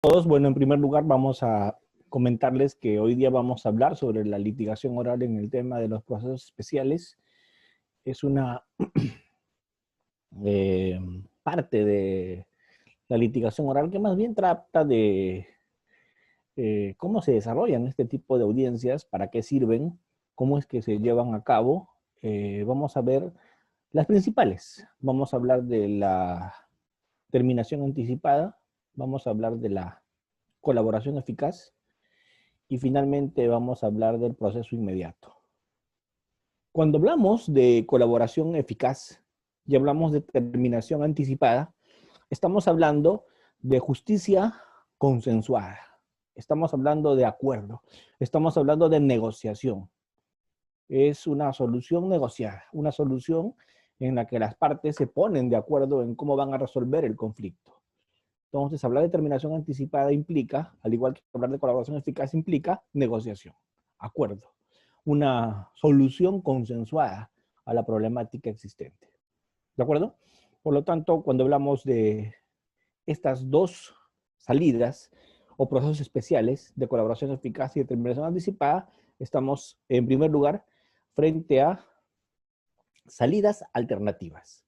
Todos, bueno, en primer lugar vamos a comentarles que hoy día vamos a hablar sobre la litigación oral en el tema de los procesos especiales. Es una parte de la litigación oral que más bien trata de cómo se desarrollan este tipo de audiencias, para qué sirven, cómo es que se llevan a cabo. Vamos a ver las principales. Vamos a hablar de la terminación anticipada, vamos a hablar de la colaboración eficaz, y finalmente vamos a hablar del proceso inmediato. Cuando hablamos de colaboración eficaz y hablamos de terminación anticipada, estamos hablando de justicia consensuada. Estamos hablando de acuerdo. Estamos hablando de negociación. Es una solución negociada, una solución en la que las partes se ponen de acuerdo en cómo van a resolver el conflicto. Entonces, hablar de terminación anticipada implica, al igual que hablar de colaboración eficaz, implica negociación, acuerdo, una solución consensuada a la problemática existente. ¿De acuerdo? Por lo tanto, cuando hablamos de estas dos salidas o procesos especiales de colaboración eficaz y de terminación anticipada, estamos en primer lugar frente a salidas alternativas.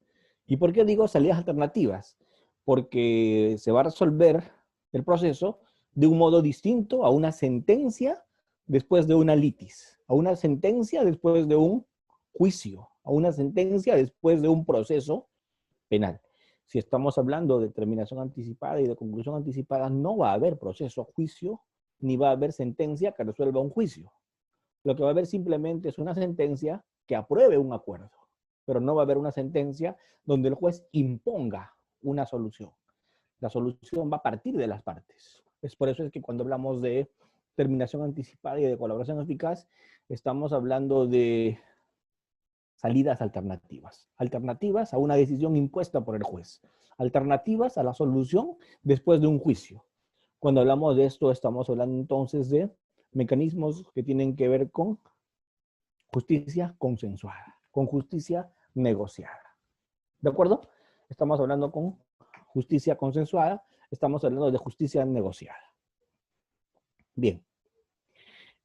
¿Y por qué digo salidas alternativas? Porque se va a resolver el proceso de un modo distinto a una sentencia después de una litis, a una sentencia después de un juicio, a una sentencia después de un proceso penal. Si estamos hablando de terminación anticipada y de conclusión anticipada, no va a haber proceso, juicio, ni va a haber sentencia que resuelva un juicio. Lo que va a haber simplemente es una sentencia que apruebe un acuerdo, pero no va a haber una sentencia donde el juez imponga una solución. La solución va a partir de las partes. Es por eso es que cuando hablamos de terminación anticipada y de colaboración eficaz, estamos hablando de salidas alternativas. Alternativas a una decisión impuesta por el juez. Alternativas a la solución después de un juicio. Cuando hablamos de esto, estamos hablando entonces de mecanismos que tienen que ver con justicia consensuada, con justicia negociada. ¿De acuerdo? Estamos hablando con justicia consensuada, estamos hablando de justicia negociada. Bien.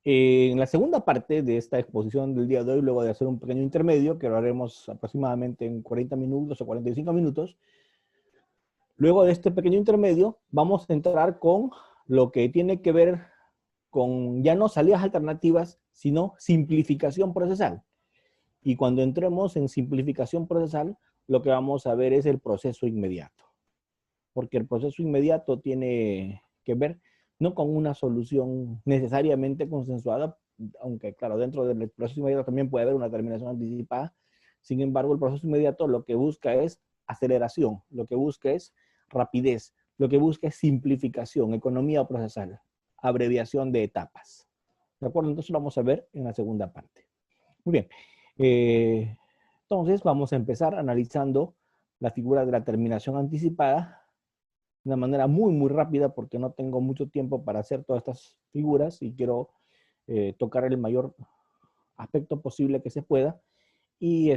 En la segunda parte de esta exposición del día de hoy, luego de hacer un pequeño intermedio, que lo haremos aproximadamente en 40 minutos o 45 minutos, luego de este pequeño intermedio, vamos a entrar con lo que tiene que ver con ya no salidas alternativas, sino simplificación procesal. Y cuando entremos en simplificación procesal, lo que vamos a ver es el proceso inmediato. Porque el proceso inmediato tiene que ver no con una solución necesariamente consensuada, aunque claro, dentro del proceso inmediato también puede haber una terminación anticipada. Sin embargo, el proceso inmediato lo que busca es aceleración, lo que busca es rapidez, lo que busca es simplificación, economía procesal, abreviación de etapas. ¿De acuerdo? Entonces lo vamos a ver en la segunda parte. Muy bien. Entonces vamos a empezar analizando la figura de la terminación anticipada de una manera muy rápida, porque no tengo mucho tiempo para hacer todas estas figuras y quiero tocar el mayor aspecto posible que se pueda. Y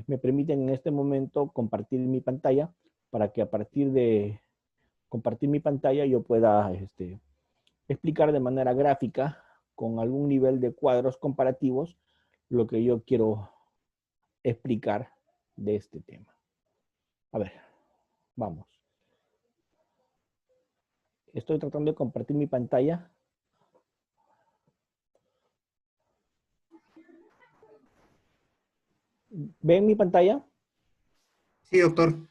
me permiten en este momento compartir mi pantalla para que a partir de compartir mi pantalla yo pueda explicar de manera gráfica con algún nivel de cuadros comparativos lo que yo quiero explicar de este tema. A ver, vamos. Estoy tratando de compartir mi pantalla. ¿Ven mi pantalla? Sí, doctor.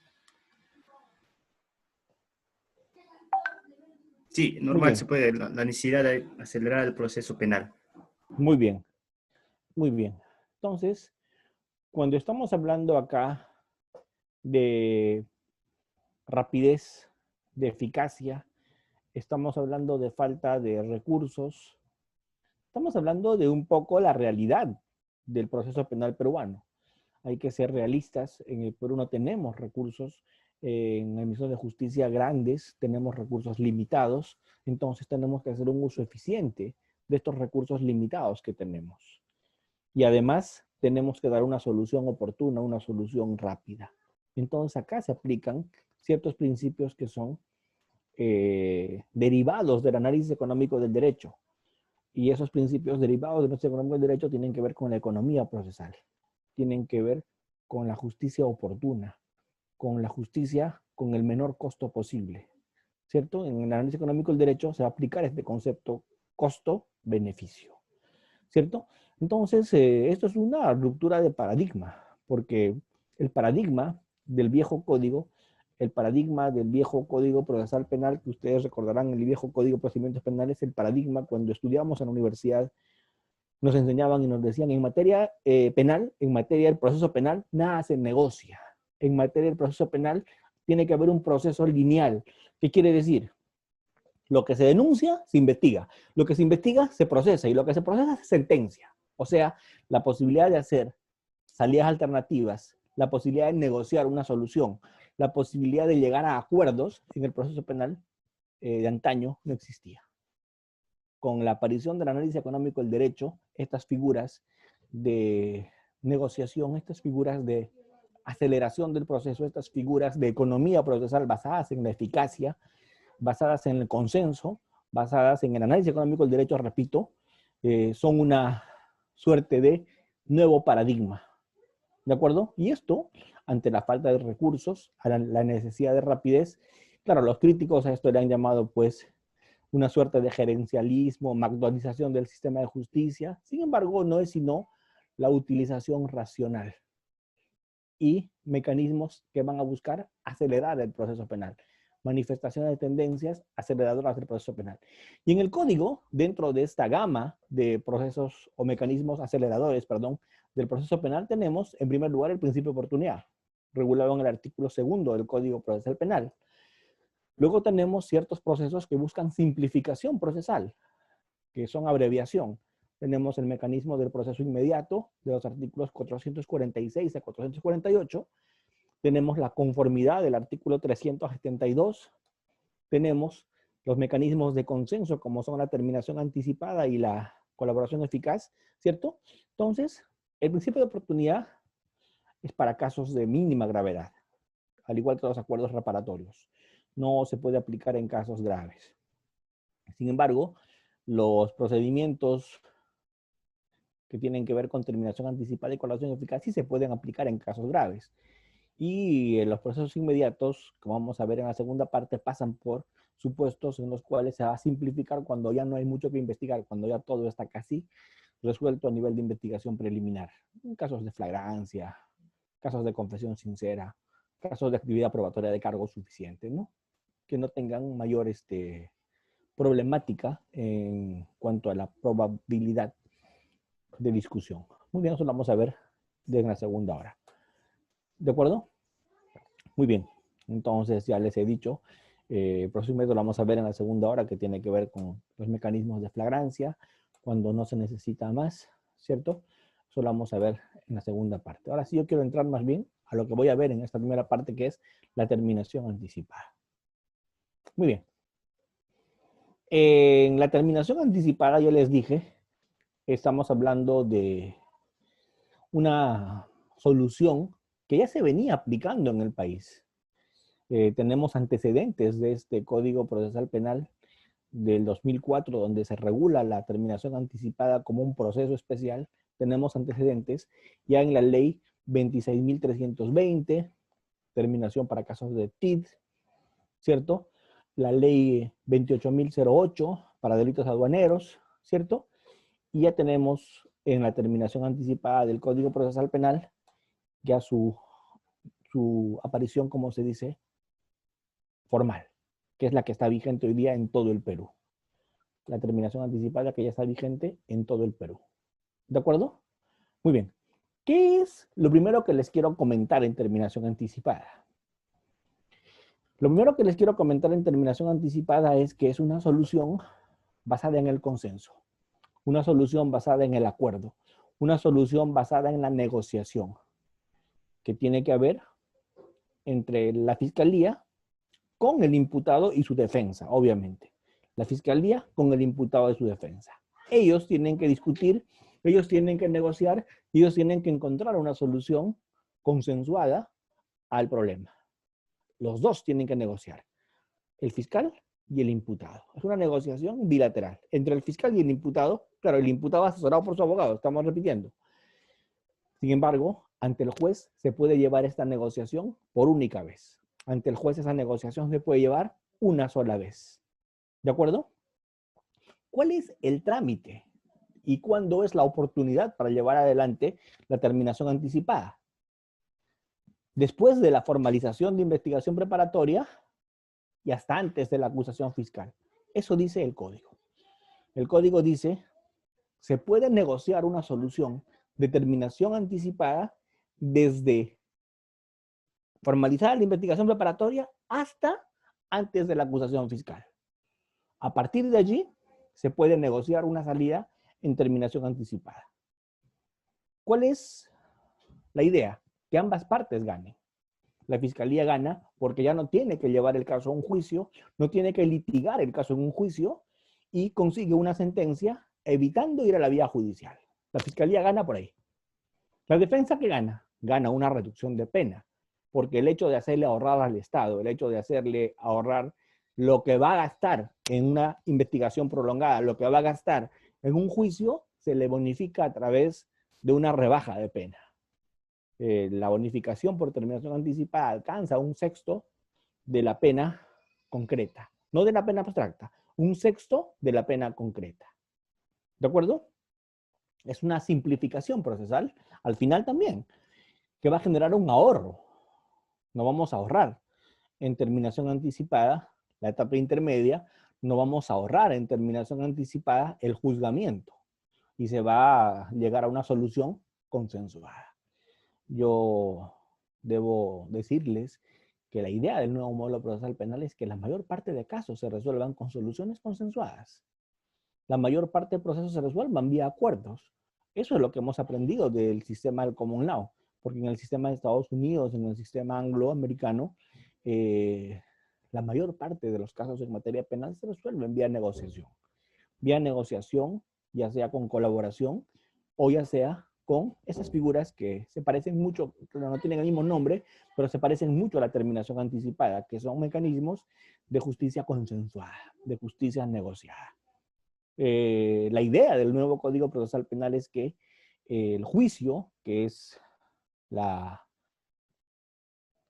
Sí, Muy normal, bien, se puede, la necesidad de acelerar el proceso penal. muy bien, muy bien. Entonces, cuando estamos hablando acá de rapidez, de eficacia, estamos hablando de falta de recursos, estamos hablando de un poco la realidad del proceso penal peruano. Hay que ser realistas, en el Perú no tenemos recursos, en la emisión de justicia grandes, tenemos recursos limitados, entonces tenemos que hacer un uso eficiente de estos recursos limitados que tenemos. Y además tenemos que dar una solución oportuna, una solución rápida. Entonces acá se aplican ciertos principios que son derivados del análisis económico del derecho. Y esos principios derivados del análisis económico del derecho tienen que ver con la economía procesal, tienen que ver con la justicia oportuna, con la justicia con el menor costo posible, ¿cierto? En el análisis económico del derecho se va a aplicar este concepto costo-beneficio, ¿cierto? Entonces, esto es una ruptura de paradigma, porque el paradigma del viejo código, el paradigma del viejo Código Procesal Penal, que ustedes recordarán, el viejo Código de Procedimientos Penales, el paradigma cuando estudiamos en la universidad, nos enseñaban y nos decían, en materia penal, en materia del proceso penal, nada se negocia. En materia del proceso penal, tiene que haber un proceso lineal. ¿Qué quiere decir? Lo que se denuncia, se investiga. Lo que se investiga, se procesa. Y lo que se procesa, se sentencia. O sea, la posibilidad de hacer salidas alternativas, la posibilidad de negociar una solución, la posibilidad de llegar a acuerdos en el proceso penal de antaño no existía. Con la aparición del análisis económico del derecho, estas figuras de negociación, estas figuras de aceleración del proceso, estas figuras de economía procesal basadas en la eficacia, basadas en el consenso, basadas en el análisis económico del derecho, repito, son una suerte de nuevo paradigma. ¿De acuerdo? Y esto, ante la falta de recursos, a la necesidad de rapidez, claro, los críticos a esto le han llamado, pues, una suerte de gerencialismo, McDonaldización del sistema de justicia. Sin embargo, no es sino la utilización racional y mecanismos que van a buscar acelerar el proceso penal. Manifestaciones de tendencias aceleradoras del proceso penal. Y en el código, dentro de esta gama de procesos o mecanismos aceleradores, perdón, del proceso penal, tenemos en primer lugar el principio de oportunidad, regulado en el artículo 2 del Código Procesal Penal. Luego tenemos ciertos procesos que buscan simplificación procesal, que son abreviación. Tenemos el mecanismo del proceso inmediato de los artículos 446 a 448. Tenemos la conformidad del artículo 372. Tenemos los mecanismos de consenso, como son la terminación anticipada y la colaboración eficaz, ¿cierto? Entonces, el principio de oportunidad es para casos de mínima gravedad, al igual que los acuerdos reparatorios. No se puede aplicar en casos graves. Sin embargo, los procedimientos que tienen que ver con terminación anticipada y colaboración eficaz sí se pueden aplicar en casos graves. Y los procesos inmediatos, como vamos a ver en la segunda parte, pasan por supuestos en los cuales se va a simplificar cuando ya no hay mucho que investigar, cuando ya todo está casi resuelto a nivel de investigación preliminar. En casos de flagrancia, casos de confesión sincera, casos de actividad probatoria de cargo suficiente, ¿no? Que no tengan mayor problemática en cuanto a la probabilidad de discusión. Muy bien, eso lo vamos a ver en la segunda hora. ¿De acuerdo? Muy bien. Entonces, ya les he dicho, el proceso inmediato lo vamos a ver en la segunda hora, que tiene que ver con los mecanismos de flagrancia, cuando no se necesita más, ¿cierto? Eso lo vamos a ver en la segunda parte. Ahora sí, yo quiero entrar más bien a lo que voy a ver en esta primera parte, que es la terminación anticipada. Muy bien. En la terminación anticipada, yo les dije, estamos hablando de una solución que ya se venía aplicando en el país. Tenemos antecedentes de este Código Procesal Penal del 2004, donde se regula la terminación anticipada como un proceso especial. Tenemos antecedentes ya en la ley 26.320, terminación para casos de TID, ¿cierto? La ley 28.008 para delitos aduaneros, ¿cierto? Y ya tenemos en la terminación anticipada del Código Procesal Penal ya su aparición, como se dice, formal, que es la que está vigente hoy día en todo el Perú. La terminación anticipada que ya está vigente en todo el Perú. ¿De acuerdo? Muy bien. ¿Qué es lo primero que les quiero comentar en terminación anticipada? Lo primero que les quiero comentar en terminación anticipada es que es una solución basada en el consenso, una solución basada en el acuerdo, una solución basada en la negociación que tiene que haber entre la fiscalía con el imputado y su defensa, obviamente. La fiscalía con el imputado y su defensa. Ellos tienen que discutir, ellos tienen que negociar, ellos tienen que encontrar una solución consensuada al problema. Los dos tienen que negociar. El fiscal y el imputado. Es una negociación bilateral entre el fiscal y el imputado. Claro, el imputado asesorado por su abogado, estamos repitiendo. Sin embargo, ante el juez se puede llevar esta negociación por única vez. Ante el juez esa negociación se puede llevar una sola vez. ¿De acuerdo? ¿Cuál es el trámite y cuándo es la oportunidad para llevar adelante la terminación anticipada? Después de la formalización de investigación preparatoria y hasta antes de la acusación fiscal. Eso dice el código. El código dice, se puede negociar una solución de terminación anticipada desde formalizar la investigación preparatoria hasta antes de la acusación fiscal. A partir de allí, se puede negociar una salida en terminación anticipada. ¿Cuál es la idea? Que ambas partes ganen. La fiscalía gana porque ya no tiene que llevar el caso a un juicio, no tiene que litigar el caso en un juicio y consigue una sentencia evitando ir a la vía judicial. La fiscalía gana por ahí. La defensa, ¿qué gana? Gana una reducción de pena, porque el hecho de hacerle ahorrar al Estado, el hecho de hacerle ahorrar lo que va a gastar en una investigación prolongada, lo que va a gastar en un juicio, se le bonifica a través de una rebaja de pena. La bonificación por terminación anticipada alcanza un sexto de la pena concreta, no de la pena abstracta, un sexto de la pena concreta. ¿De acuerdo? Es una simplificación procesal, al final también, que va a generar un ahorro. No vamos a ahorrar en terminación anticipada, la etapa intermedia, no vamos a ahorrar en terminación anticipada el juzgamiento y se va a llegar a una solución consensuada. Yo debo decirles que la idea del nuevo modelo procesal penal es que la mayor parte de casos se resuelvan con soluciones consensuadas. La mayor parte de procesos se resuelvan vía acuerdos. Eso es lo que hemos aprendido del sistema del Common Law, porque en el sistema de Estados Unidos, en el sistema angloamericano, la mayor parte de los casos en materia penal se resuelven vía negociación. Vía negociación, ya sea con colaboración o ya sea con esas figuras que se parecen mucho, no tienen el mismo nombre, pero se parecen mucho a la terminación anticipada, que son mecanismos de justicia consensuada, de justicia negociada. La idea del nuevo Código Procesal Penal es que el juicio, que es la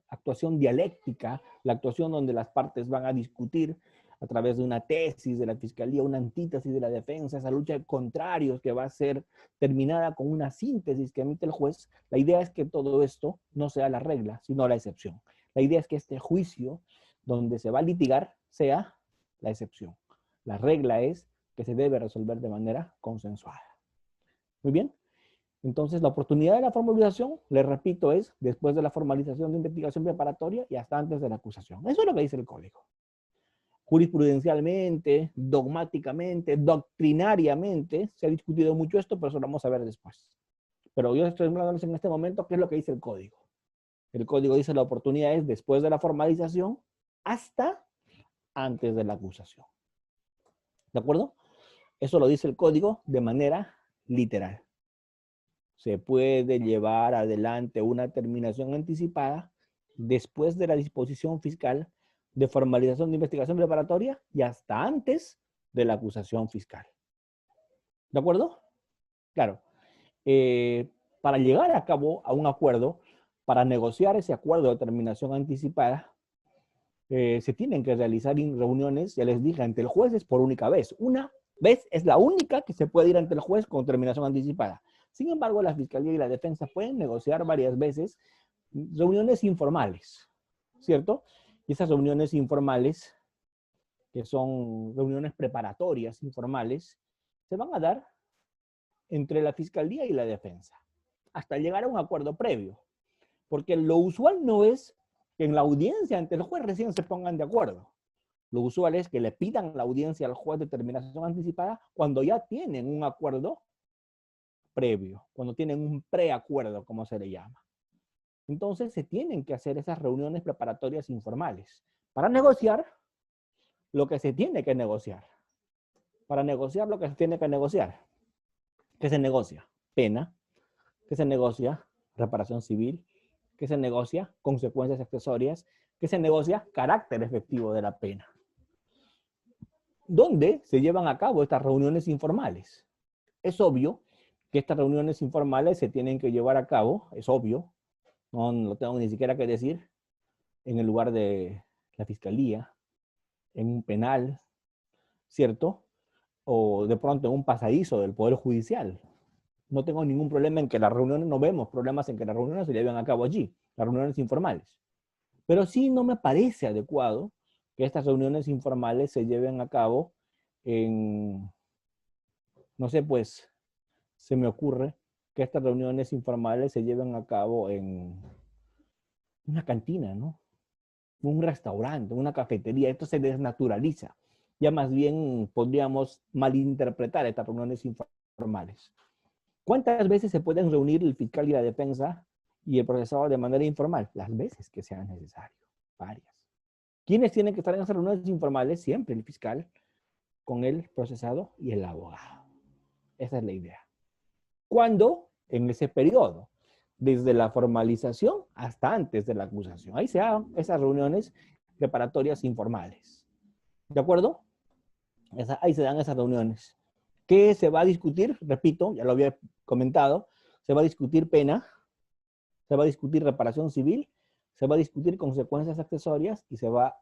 actuación dialéctica, la actuación donde las partes van a discutir a través de una tesis de la fiscalía, una antítesis de la defensa, esa lucha de contrarios que va a ser terminada con una síntesis que emite el juez. La idea es que todo esto no sea la regla, sino la excepción. La idea es que este juicio donde se va a litigar sea la excepción. La regla es que se debe resolver de manera consensuada. Muy bien. Entonces, la oportunidad de la formalización, les repito, es después de la formalización de investigación preparatoria y hasta antes de la acusación. Eso es lo que dice el código. Jurisprudencialmente, dogmáticamente, doctrinariamente, se ha discutido mucho esto, pero eso lo vamos a ver después. Pero yo estoy hablándoles en este momento qué es lo que dice el código. El código dice la oportunidad es después de la formalización hasta antes de la acusación. ¿De acuerdo? Eso lo dice el código de manera literal. Se puede llevar adelante una terminación anticipada después de la disposición fiscal de formalización de investigación preparatoria y hasta antes de la acusación fiscal. ¿De acuerdo? Claro. Para llegar a cabo a un acuerdo, para negociar ese acuerdo de terminación anticipada, se tienen que realizar reuniones, ya les dije, ante el juez es por única vez. Una vez es la única que se puede ir ante el juez con terminación anticipada. Sin embargo, la Fiscalía y la Defensa pueden negociar varias veces reuniones informales, ¿cierto? Y esas reuniones informales, que son reuniones preparatorias informales, se van a dar entre la Fiscalía y la Defensa, hasta llegar a un acuerdo previo. Porque lo usual no es que en la audiencia ante el juez recién se pongan de acuerdo. Lo usual es que le pidan la audiencia al juez de terminación anticipada cuando ya tienen un acuerdo previo, cuando tienen un preacuerdo, como se le llama. Entonces se tienen que hacer esas reuniones preparatorias informales para negociar lo que se tiene que negociar. Para negociar lo que se tiene que negociar. ¿Qué se negocia? Pena. ¿Qué se negocia? Reparación civil. ¿Qué se negocia? Consecuencias accesorias. ¿Qué se negocia? Carácter efectivo de la pena. ¿Dónde se llevan a cabo estas reuniones informales? Es obvio que estas reuniones informales se tienen que llevar a cabo, es obvio, no lo tengo ni siquiera que decir, en el lugar de la fiscalía, en un penal, ¿cierto? O de pronto en un pasadizo del Poder Judicial. No tengo ningún problema en que las reuniones, no vemos problemas en que las reuniones se lleven a cabo allí, las reuniones informales. Pero sí no me parece adecuado que estas reuniones informales se lleven a cabo en, no sé, pues, se me ocurre que estas reuniones informales se lleven a cabo en una cantina, ¿no? Un restaurante, una cafetería. Esto se desnaturaliza. Ya más bien podríamos malinterpretar estas reuniones informales. ¿Cuántas veces se pueden reunir el fiscal y la defensa y el procesado de manera informal? Las veces que sean necesario, varias. ¿Quiénes tienen que estar en esas reuniones informales? Siempre el fiscal con el procesado y el abogado. Esa es la idea. ¿Cuándo? En ese periodo, desde la formalización hasta antes de la acusación. Ahí se hagan esas reuniones preparatorias informales. ¿De acuerdo? Ahí se dan esas reuniones. ¿Qué se va a discutir? Repito, ya lo había comentado, se va a discutir pena, se va a discutir reparación civil, se va a discutir consecuencias accesorias y se va a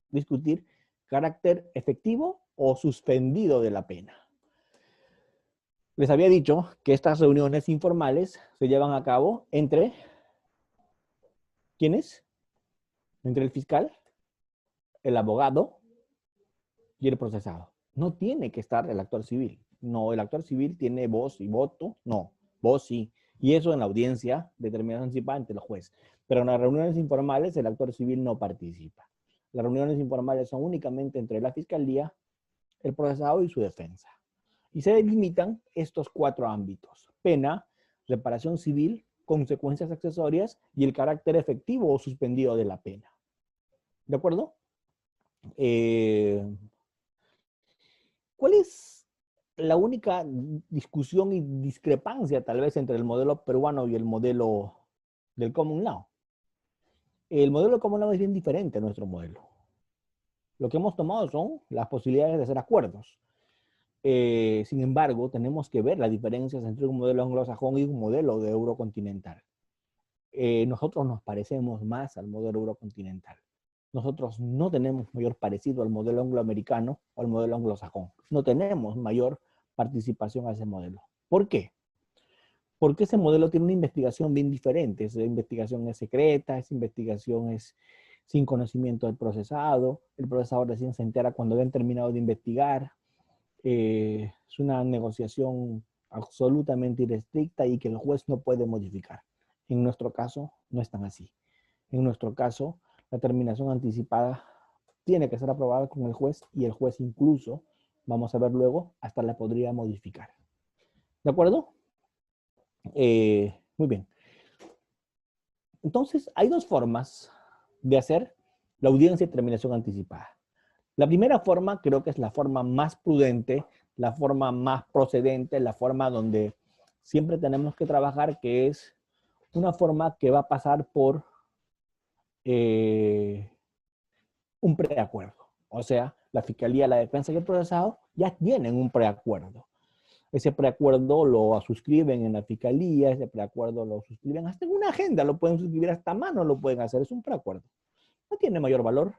discutir carácter efectivo o suspendido de la pena. Les había dicho que estas reuniones informales se llevan a cabo entre, ¿quiénes? Entre el fiscal, el abogado y el procesado. No tiene que estar el actor civil. No, el actor civil tiene voz y voto. No, voz sí. Y eso en la audiencia de determinación anticipada ante el juez. Pero en las reuniones informales el actor civil no participa. Las reuniones informales son únicamente entre la fiscalía, el procesado y su defensa. Y se delimitan estos 4 ámbitos: pena, reparación civil, consecuencias accesorias y el carácter efectivo o suspendido de la pena. ¿De acuerdo? ¿Cuál es la única discusión y discrepancia tal vez entre el modelo peruano y el modelo del Common Law? El modelo del Common Law es bien diferente a nuestro modelo. Lo que hemos tomado son las posibilidades de hacer acuerdos. Sin embargo, tenemos que ver las diferencias entre un modelo anglosajón y un modelo de eurocontinental. Nosotros nos parecemos más al modelo eurocontinental. Nosotros no tenemos mayor parecido al modelo angloamericano o al modelo anglosajón. No tenemos mayor participación a ese modelo. ¿Por qué? Porque ese modelo tiene una investigación bien diferente. Esa investigación es secreta, esa investigación es sin conocimiento del procesado. El procesador recién se entera cuando habían terminado de investigar. Es una negociación absolutamente irrestricta y que el juez no puede modificar. En nuestro caso, no es tan así. En nuestro caso, la terminación anticipada tiene que ser aprobada con el juez y el juez incluso, vamos a ver luego, hasta la podría modificar. ¿De acuerdo? Muy bien. Entonces, hay 2 formas de hacer la audiencia de terminación anticipada. La primera forma creo que es la forma más prudente, la forma más procedente, la forma donde siempre tenemos que trabajar, que es una forma que va a pasar por un preacuerdo. O sea, la fiscalía, la defensa y el procesado ya tienen un preacuerdo. Ese preacuerdo lo suscriben en la fiscalía, ese preacuerdo lo suscriben hasta en una agenda, lo pueden suscribir hasta a mano, lo pueden hacer, es un preacuerdo. No tiene mayor valor,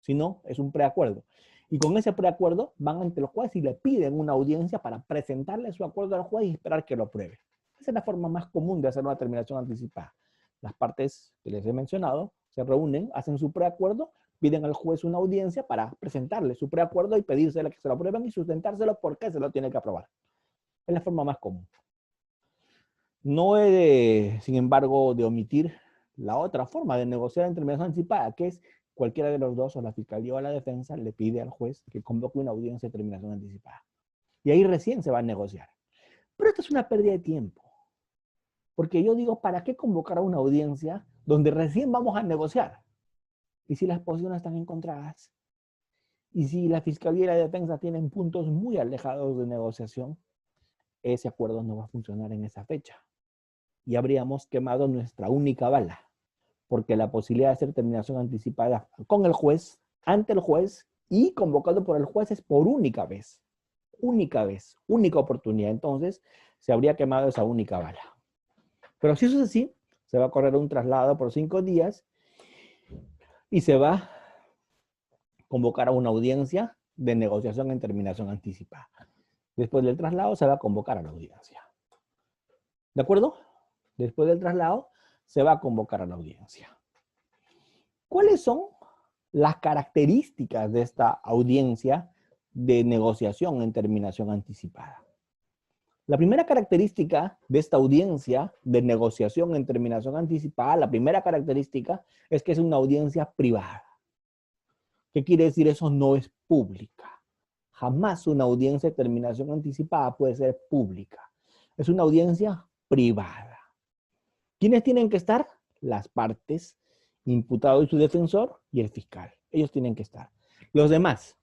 sino es un preacuerdo. Y con ese preacuerdo van ante los jueces y le piden una audiencia para presentarle su acuerdo al juez y esperar que lo apruebe. Esa es la forma más común de hacer una terminación anticipada. Las partes que les he mencionado se reúnen, hacen su preacuerdo, piden al juez una audiencia para presentarle su preacuerdo y pedírsela que se lo aprueben y sustentárselo porque se lo tiene que aprobar. Es la forma más común. No he de, sin embargo, de omitir la otra forma de negociar en terminación anticipada, que es cualquiera de los dos, o la fiscalía o la defensa, le pide al juez que convoque una audiencia de terminación anticipada. Y ahí recién se va a negociar. Pero esto es una pérdida de tiempo. Porque yo digo, ¿para qué convocar a una audiencia donde recién vamos a negociar? Y si las posiciones están encontradas, y si la fiscalía y la defensa tienen puntos muy alejados de negociación, ese acuerdo no va a funcionar en esa fecha. Y habríamos quemado nuestra única bala, porque la posibilidad de hacer terminación anticipada con el juez, ante el juez y convocado por el juez es por única vez, única oportunidad. Entonces, se habría quemado esa única bala. Pero si eso es así, se va a correr un traslado por 5 días y se va a convocar a una audiencia de negociación en terminación anticipada. Después del traslado se va a convocar a la audiencia. ¿De acuerdo? Después del traslado se va a convocar a la audiencia. ¿Cuáles son las características de esta audiencia de negociación en terminación anticipada? La primera característica de esta audiencia de negociación en terminación anticipada, la primera característica es que es una audiencia privada. ¿Qué quiere decir eso? No es pública. Jamás una audiencia de terminación anticipada puede ser pública. Es una audiencia privada. ¿Quiénes tienen que estar? Las partes, imputado y su defensor, y el fiscal. Ellos tienen que estar. Los demás,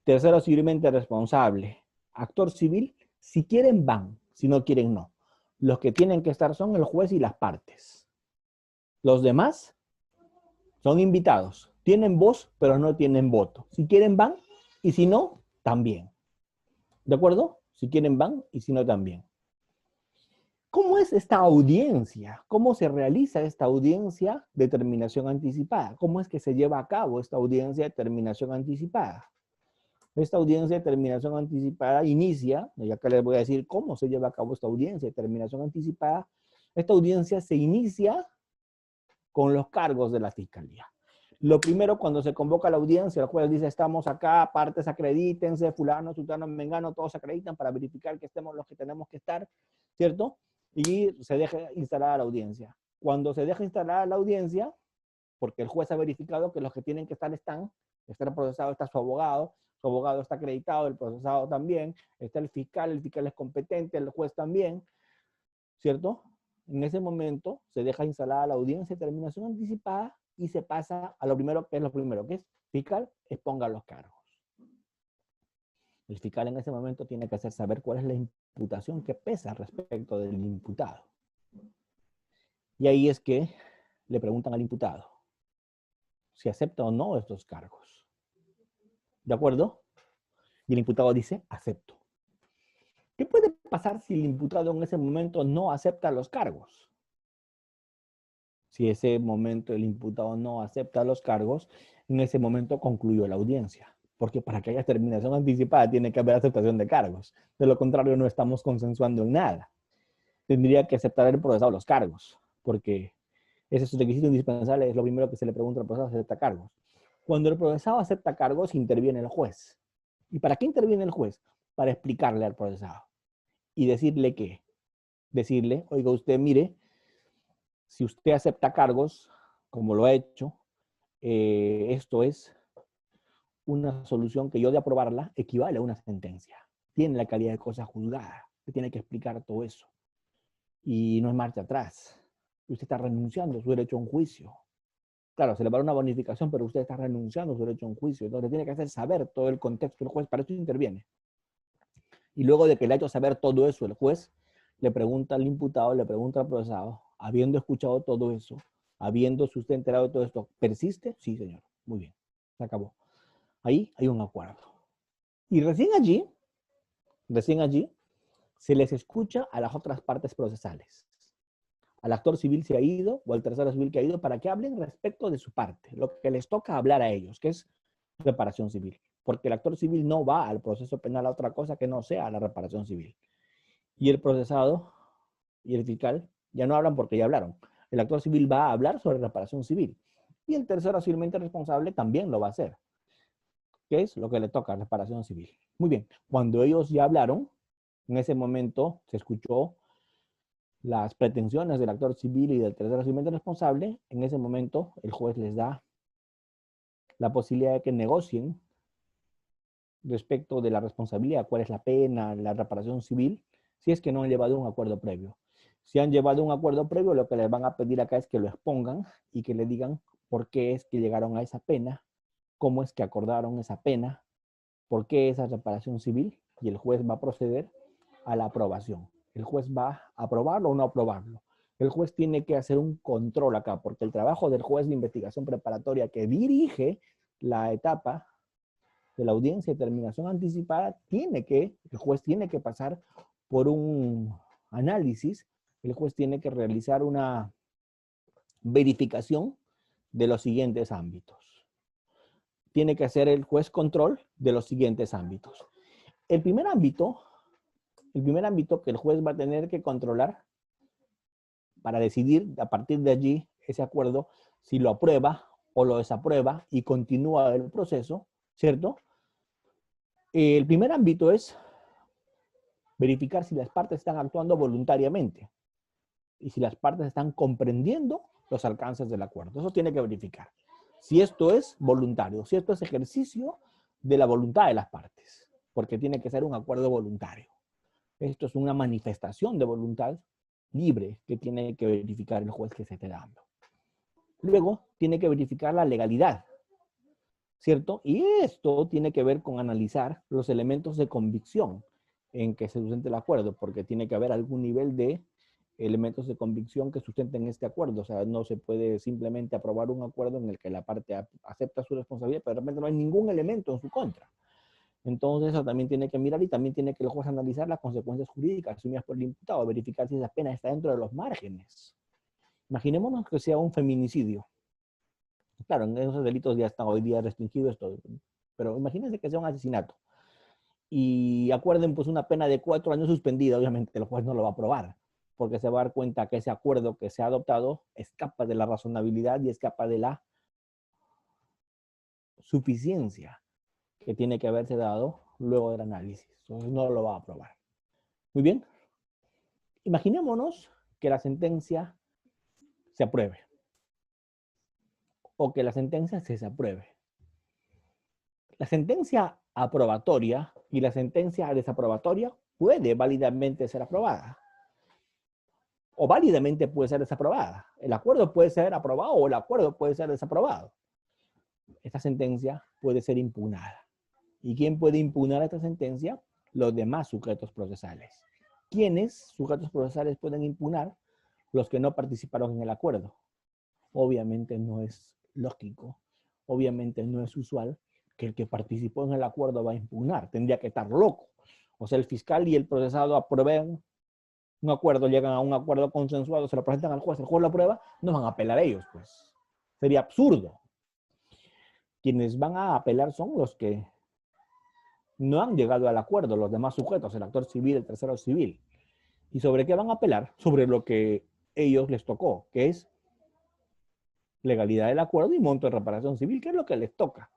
tercero civilmente responsable, actor civil, si quieren van, si no quieren no. Los que tienen que estar son el juez y las partes. Los demás son invitados. Tienen voz, pero no tienen voto. Si quieren van, y si no, también. ¿De acuerdo? Si quieren van, y si no, también. ¿Cómo es esta audiencia? ¿Cómo se realiza esta audiencia de terminación anticipada? ¿Cómo es que se lleva a cabo esta audiencia de terminación anticipada? Esta audiencia de terminación anticipada inicia, y acá les voy a decir cómo se lleva a cabo esta audiencia de terminación anticipada. Esta audiencia se inicia con los cargos de la fiscalía. Lo primero, cuando se convoca la audiencia, el juez dice, estamos acá, partes acredítense, fulano, sultano, mengano, todos se acreditan para verificar que estemos los que tenemos que estar, ¿cierto? Y se deja instalada la audiencia. Cuando se deja instalada la audiencia, porque el juez ha verificado que los que tienen que estar están, está el procesado, está su abogado está acreditado, el procesado también, está el fiscal es competente, el juez también, ¿cierto? En ese momento se deja instalada la audiencia de terminación anticipada y se pasa a lo primero, que es fiscal, exponga los cargos. El fiscal en ese momento tiene que hacer saber cuál es la imputación que pesa respecto del imputado. Y ahí es que le preguntan al imputado si acepta o no estos cargos. ¿De acuerdo? Y el imputado dice, acepto. ¿Qué puede pasar si el imputado en ese momento no acepta los cargos? Si ese momento el imputado no acepta los cargos, en ese momento concluyó la audiencia. Porque para que haya terminación anticipada tiene que haber aceptación de cargos. De lo contrario, no estamos consensuando en nada. Tendría que aceptar el procesado los cargos, porque ese es un requisito indispensable, es lo primero que se le pregunta al procesado, si acepta cargos. Cuando el procesado acepta cargos, interviene el juez. ¿Y para qué interviene el juez? Para explicarle al procesado. Y decirle qué. Decirle, oiga usted, mire, si usted acepta cargos, como lo ha hecho, esto es una solución que yo de aprobarla equivale a una sentencia. Tiene la calidad de cosa juzgada. Usted tiene que explicar todo eso. Y no es marcha atrás. Usted está renunciando a su derecho a un juicio. Claro, se le va a dar una bonificación, pero usted está renunciando a su derecho a un juicio. Entonces tiene que hacer saber todo el contexto del juez. Para eso interviene. Y luego de que le ha hecho saber todo eso, el juez le pregunta al imputado, le pregunta al procesado, habiendo escuchado todo eso, habiéndose usted enterado de todo esto, ¿persiste? Sí, señor. Muy bien. Se acabó. Ahí hay un acuerdo. Y recién allí, se les escucha a las otras partes procesales. Al actor civil se ha ido, o al tercero civil que ha ido, para que hablen respecto de su parte, lo que les toca hablar a ellos, que es reparación civil. Porque el actor civil no va al proceso penal a otra cosa que no sea la reparación civil. Y el procesado y el fiscal ya no hablan porque ya hablaron. El actor civil va a hablar sobre reparación civil. Y el tercero civilmente responsable también lo va a hacer. ¿Qué es lo que le toca? Reparación civil. Muy bien. Cuando ellos ya hablaron, en ese momento se escuchó las pretensiones del actor civil y del tercero civilmente responsable. En ese momento el juez les da la posibilidad de que negocien respecto de la responsabilidad, cuál es la pena, la reparación civil, si es que no han llevado un acuerdo previo. Si han llevado un acuerdo previo, lo que les van a pedir acá es que lo expongan y que le digan por qué es que llegaron a esa pena, cómo es que acordaron esa pena, por qué esa reparación civil, y el juez va a proceder a la aprobación. El juez va a aprobarlo o no aprobarlo. El juez tiene que hacer un control acá, porque el trabajo del juez de investigación preparatoria que dirige la etapa de la audiencia de terminación anticipada, el juez tiene que pasar por un análisis, el juez tiene que realizar una verificación de los siguientes ámbitos. Tiene que hacer el juez control de los siguientes ámbitos. El primer ámbito que el juez va a tener que controlar para decidir a partir de allí ese acuerdo, si lo aprueba o lo desaprueba y continúa el proceso, ¿cierto? El primer ámbito es verificar si las partes están actuando voluntariamente y si las partes están comprendiendo los alcances del acuerdo. Eso tiene que verificar. Si esto es voluntario, si esto es ejercicio de la voluntad de las partes, porque tiene que ser un acuerdo voluntario. Esto es una manifestación de voluntad libre que tiene que verificar el juez que se esté dando. Luego, tiene que verificar la legalidad, ¿cierto? Y esto tiene que ver con analizar los elementos de convicción en que se sustente el acuerdo, porque tiene que haber algún nivel de elementos de convicción que sustenten este acuerdo. O sea, no se puede simplemente aprobar un acuerdo en el que la parte acepta su responsabilidad, pero de repente no hay ningún elemento en su contra. Entonces eso también tiene que mirar y también tiene que el juez analizar las consecuencias jurídicas asumidas por el imputado, verificar si esa pena está dentro de los márgenes. Imaginémonos que sea un feminicidio. Claro, en esos delitos ya está hoy día restringido esto, pero imagínense que sea un asesinato y acuerden pues una pena de 4 años suspendida. Obviamente el juez no lo va a aprobar, porque se va a dar cuenta que ese acuerdo que se ha adoptado escapa de la razonabilidad y escapa de la suficiencia que tiene que haberse dado luego del análisis. Entonces no lo va a aprobar. Muy bien. Imaginémonos que la sentencia se apruebe o que la sentencia se desapruebe. La sentencia aprobatoria y la sentencia desaprobatoria puede válidamente ser aprobada o válidamente puede ser desaprobada. El acuerdo puede ser aprobado o el acuerdo puede ser desaprobado. Esta sentencia puede ser impugnada. ¿Y quién puede impugnar esta sentencia? Los demás sujetos procesales. ¿Quiénes sujetos procesales pueden impugnar? Los que no participaron en el acuerdo. Obviamente no es lógico, obviamente no es usual que el que participó en el acuerdo va a impugnar. Tendría que estar loco. O sea, el fiscal y el procesado aprueban un acuerdo, llegan a un acuerdo consensuado, se lo presentan al juez, el juez lo aprueba, no van a apelar ellos, pues. Sería absurdo. Quienes van a apelar son los que no han llegado al acuerdo, los demás sujetos, el actor civil, el tercero civil. ¿Y sobre qué van a apelar? Sobre lo que ellos les tocó, que es legalidad del acuerdo y monto de reparación civil, que es lo que les toca.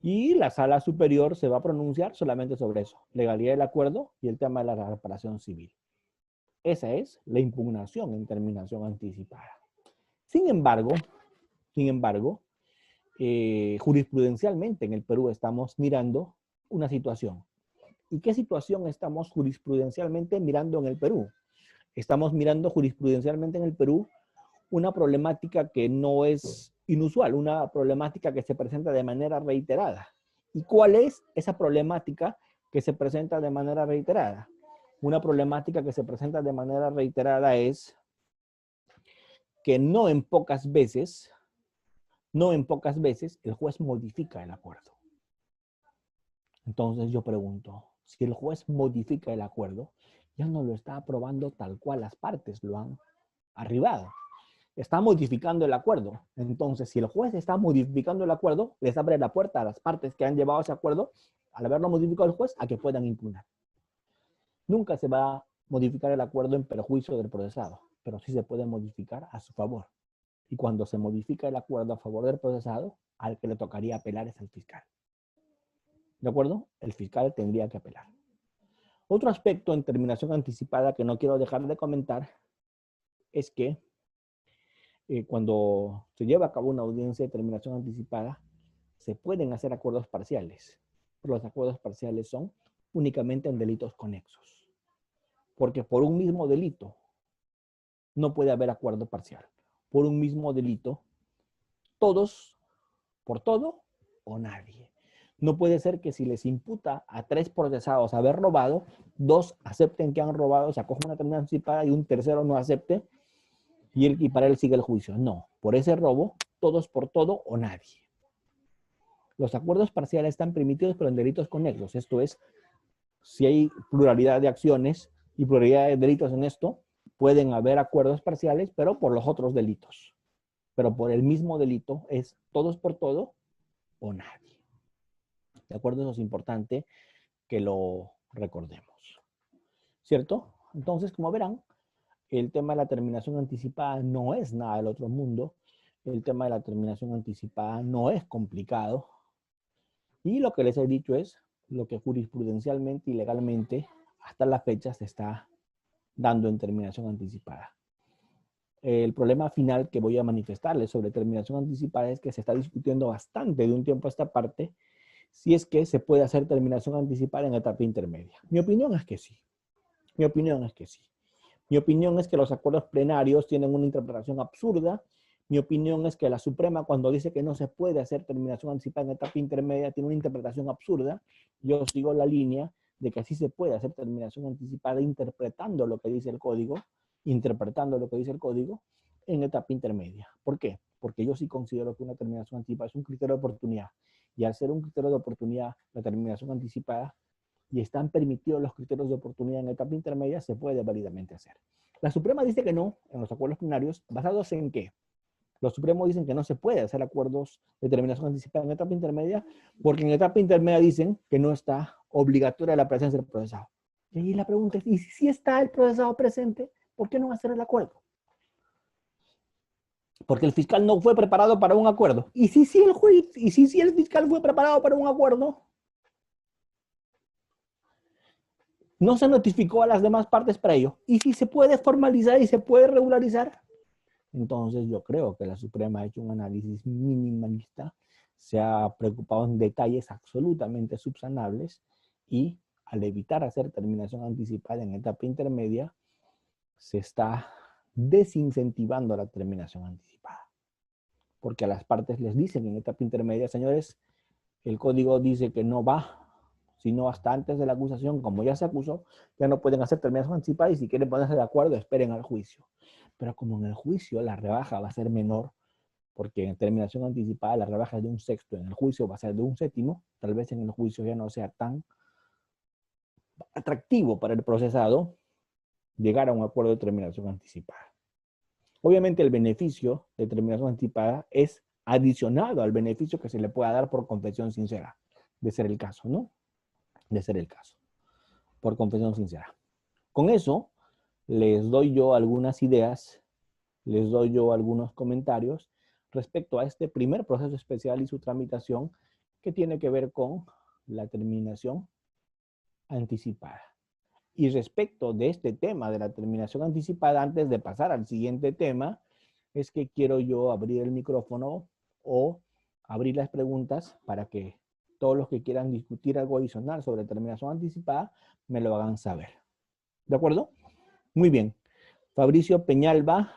Y la sala superior se va a pronunciar solamente sobre eso, legalidad del acuerdo y el tema de la reparación civil. Esa es la impugnación en terminación anticipada. Sin embargo, jurisprudencialmente en el Perú estamos mirando una situación. ¿Y qué situación estamos jurisprudencialmente mirando en el Perú? Estamos mirando jurisprudencialmente en el Perú una problemática que no es inusual, una problemática que se presenta de manera reiterada. ¿Y cuál es esa problemática que se presenta de manera reiterada? Una problemática que se presenta de manera reiterada es que no en pocas veces el juez modifica el acuerdo. Entonces yo pregunto, si el juez modifica el acuerdo, ya no lo está aprobando tal cual las partes lo han arribado. Está modificando el acuerdo. Entonces, si el juez está modificando el acuerdo, les abre la puerta a las partes que han llevado ese acuerdo, al haberlo modificado el juez, a que puedan impugnar. Nunca se va a modificar el acuerdo en perjuicio del procesado, pero sí se puede modificar a su favor. Y cuando se modifica el acuerdo a favor del procesado, al que le tocaría apelar es al fiscal. ¿De acuerdo? El fiscal tendría que apelar. Otro aspecto en terminación anticipada que no quiero dejar de comentar es que cuando se lleva a cabo una audiencia de terminación anticipada, se pueden hacer acuerdos parciales. Pero los acuerdos parciales son únicamente en delitos conexos. Porque por un mismo delito no puede haber acuerdo parcial. Por un mismo delito, todos por todo o nadie. No puede ser que si les imputa a 3 procesados haber robado, 2 acepten que han robado, se acoja una terminación anticipada y un tercero no acepte y para él sigue el juicio. No, por ese robo, todos por todo o nadie. Los acuerdos parciales están permitidos, pero en delitos conexos. Esto es, si hay pluralidad de acciones y pluralidad de delitos en esto, pueden haber acuerdos parciales, pero por los otros delitos. Pero por el mismo delito es todos por todo o nadie. ¿De acuerdo? Eso es importante que lo recordemos. ¿Cierto? Entonces, como verán, el tema de la terminación anticipada no es nada del otro mundo. El tema de la terminación anticipada no es complicado. Y lo que les he dicho es lo que jurisprudencialmente y legalmente hasta la fecha se está dando en terminación anticipada. El problema final que voy a manifestarles sobre terminación anticipada es que se está discutiendo bastante de un tiempo a esta parte si es que se puede hacer terminación anticipada en etapa intermedia. Mi opinión es que sí. Mi opinión es que sí. Mi opinión es que los acuerdos plenarios tienen una interpretación absurda. Mi opinión es que la Suprema, cuando dice que no se puede hacer terminación anticipada en etapa intermedia, tiene una interpretación absurda. Yo sigo la línea de que sí se puede hacer terminación anticipada interpretando lo que dice el código, en etapa intermedia. ¿Por qué? Porque yo sí considero que una terminación anticipada es un criterio de oportunidad. Y al ser un criterio de oportunidad, la terminación anticipada, y están permitidos los criterios de oportunidad en etapa intermedia, se puede válidamente hacer. La Suprema dice que no, en los acuerdos plenarios, ¿basados en qué? Los Supremos dicen que no se puede hacer acuerdos de terminación anticipada en etapa intermedia, porque en etapa intermedia dicen que no está obligatoria la presencia del procesado. Y ahí la pregunta es, ¿y si está el procesado presente, por qué no hacer el acuerdo? Porque el fiscal no fue preparado para un acuerdo. ¿Y si el fiscal fue preparado para un acuerdo? No se notificó a las demás partes para ello. ¿Y si se puede formalizar y se puede regularizar? Entonces yo creo que la Suprema ha hecho un análisis minimalista, se ha preocupado en detalles absolutamente subsanables y al evitar hacer terminación anticipada en etapa intermedia, se está desincentivando la terminación anticipada. Porque a las partes les dicen en etapa intermedia, señores, el código dice que no va, sino hasta antes de la acusación, como ya se acusó, ya no pueden hacer terminación anticipada y si quieren ponerse de acuerdo, esperen al juicio. Pero como en el juicio la rebaja va a ser menor, porque en terminación anticipada la rebaja es de un sexto, en el juicio va a ser de un séptimo, tal vez en el juicio ya no sea tan atractivo para el procesado llegar a un acuerdo de terminación anticipada. Obviamente el beneficio de terminación anticipada es adicionado al beneficio que se le pueda dar por confesión sincera, de ser el caso, ¿no? De ser el caso, por confesión sincera. Con eso, les doy yo algunas ideas, les doy yo algunos comentarios respecto a este primer proceso especial y su tramitación que tiene que ver con la terminación anticipada. Y respecto de este tema de la terminación anticipada, antes de pasar al siguiente tema, es que quiero yo abrir el micrófono o abrir las preguntas para que todos los que quieran discutir algo adicional sobre terminación anticipada me lo hagan saber. ¿De acuerdo? Muy bien. Fabricio Peñalba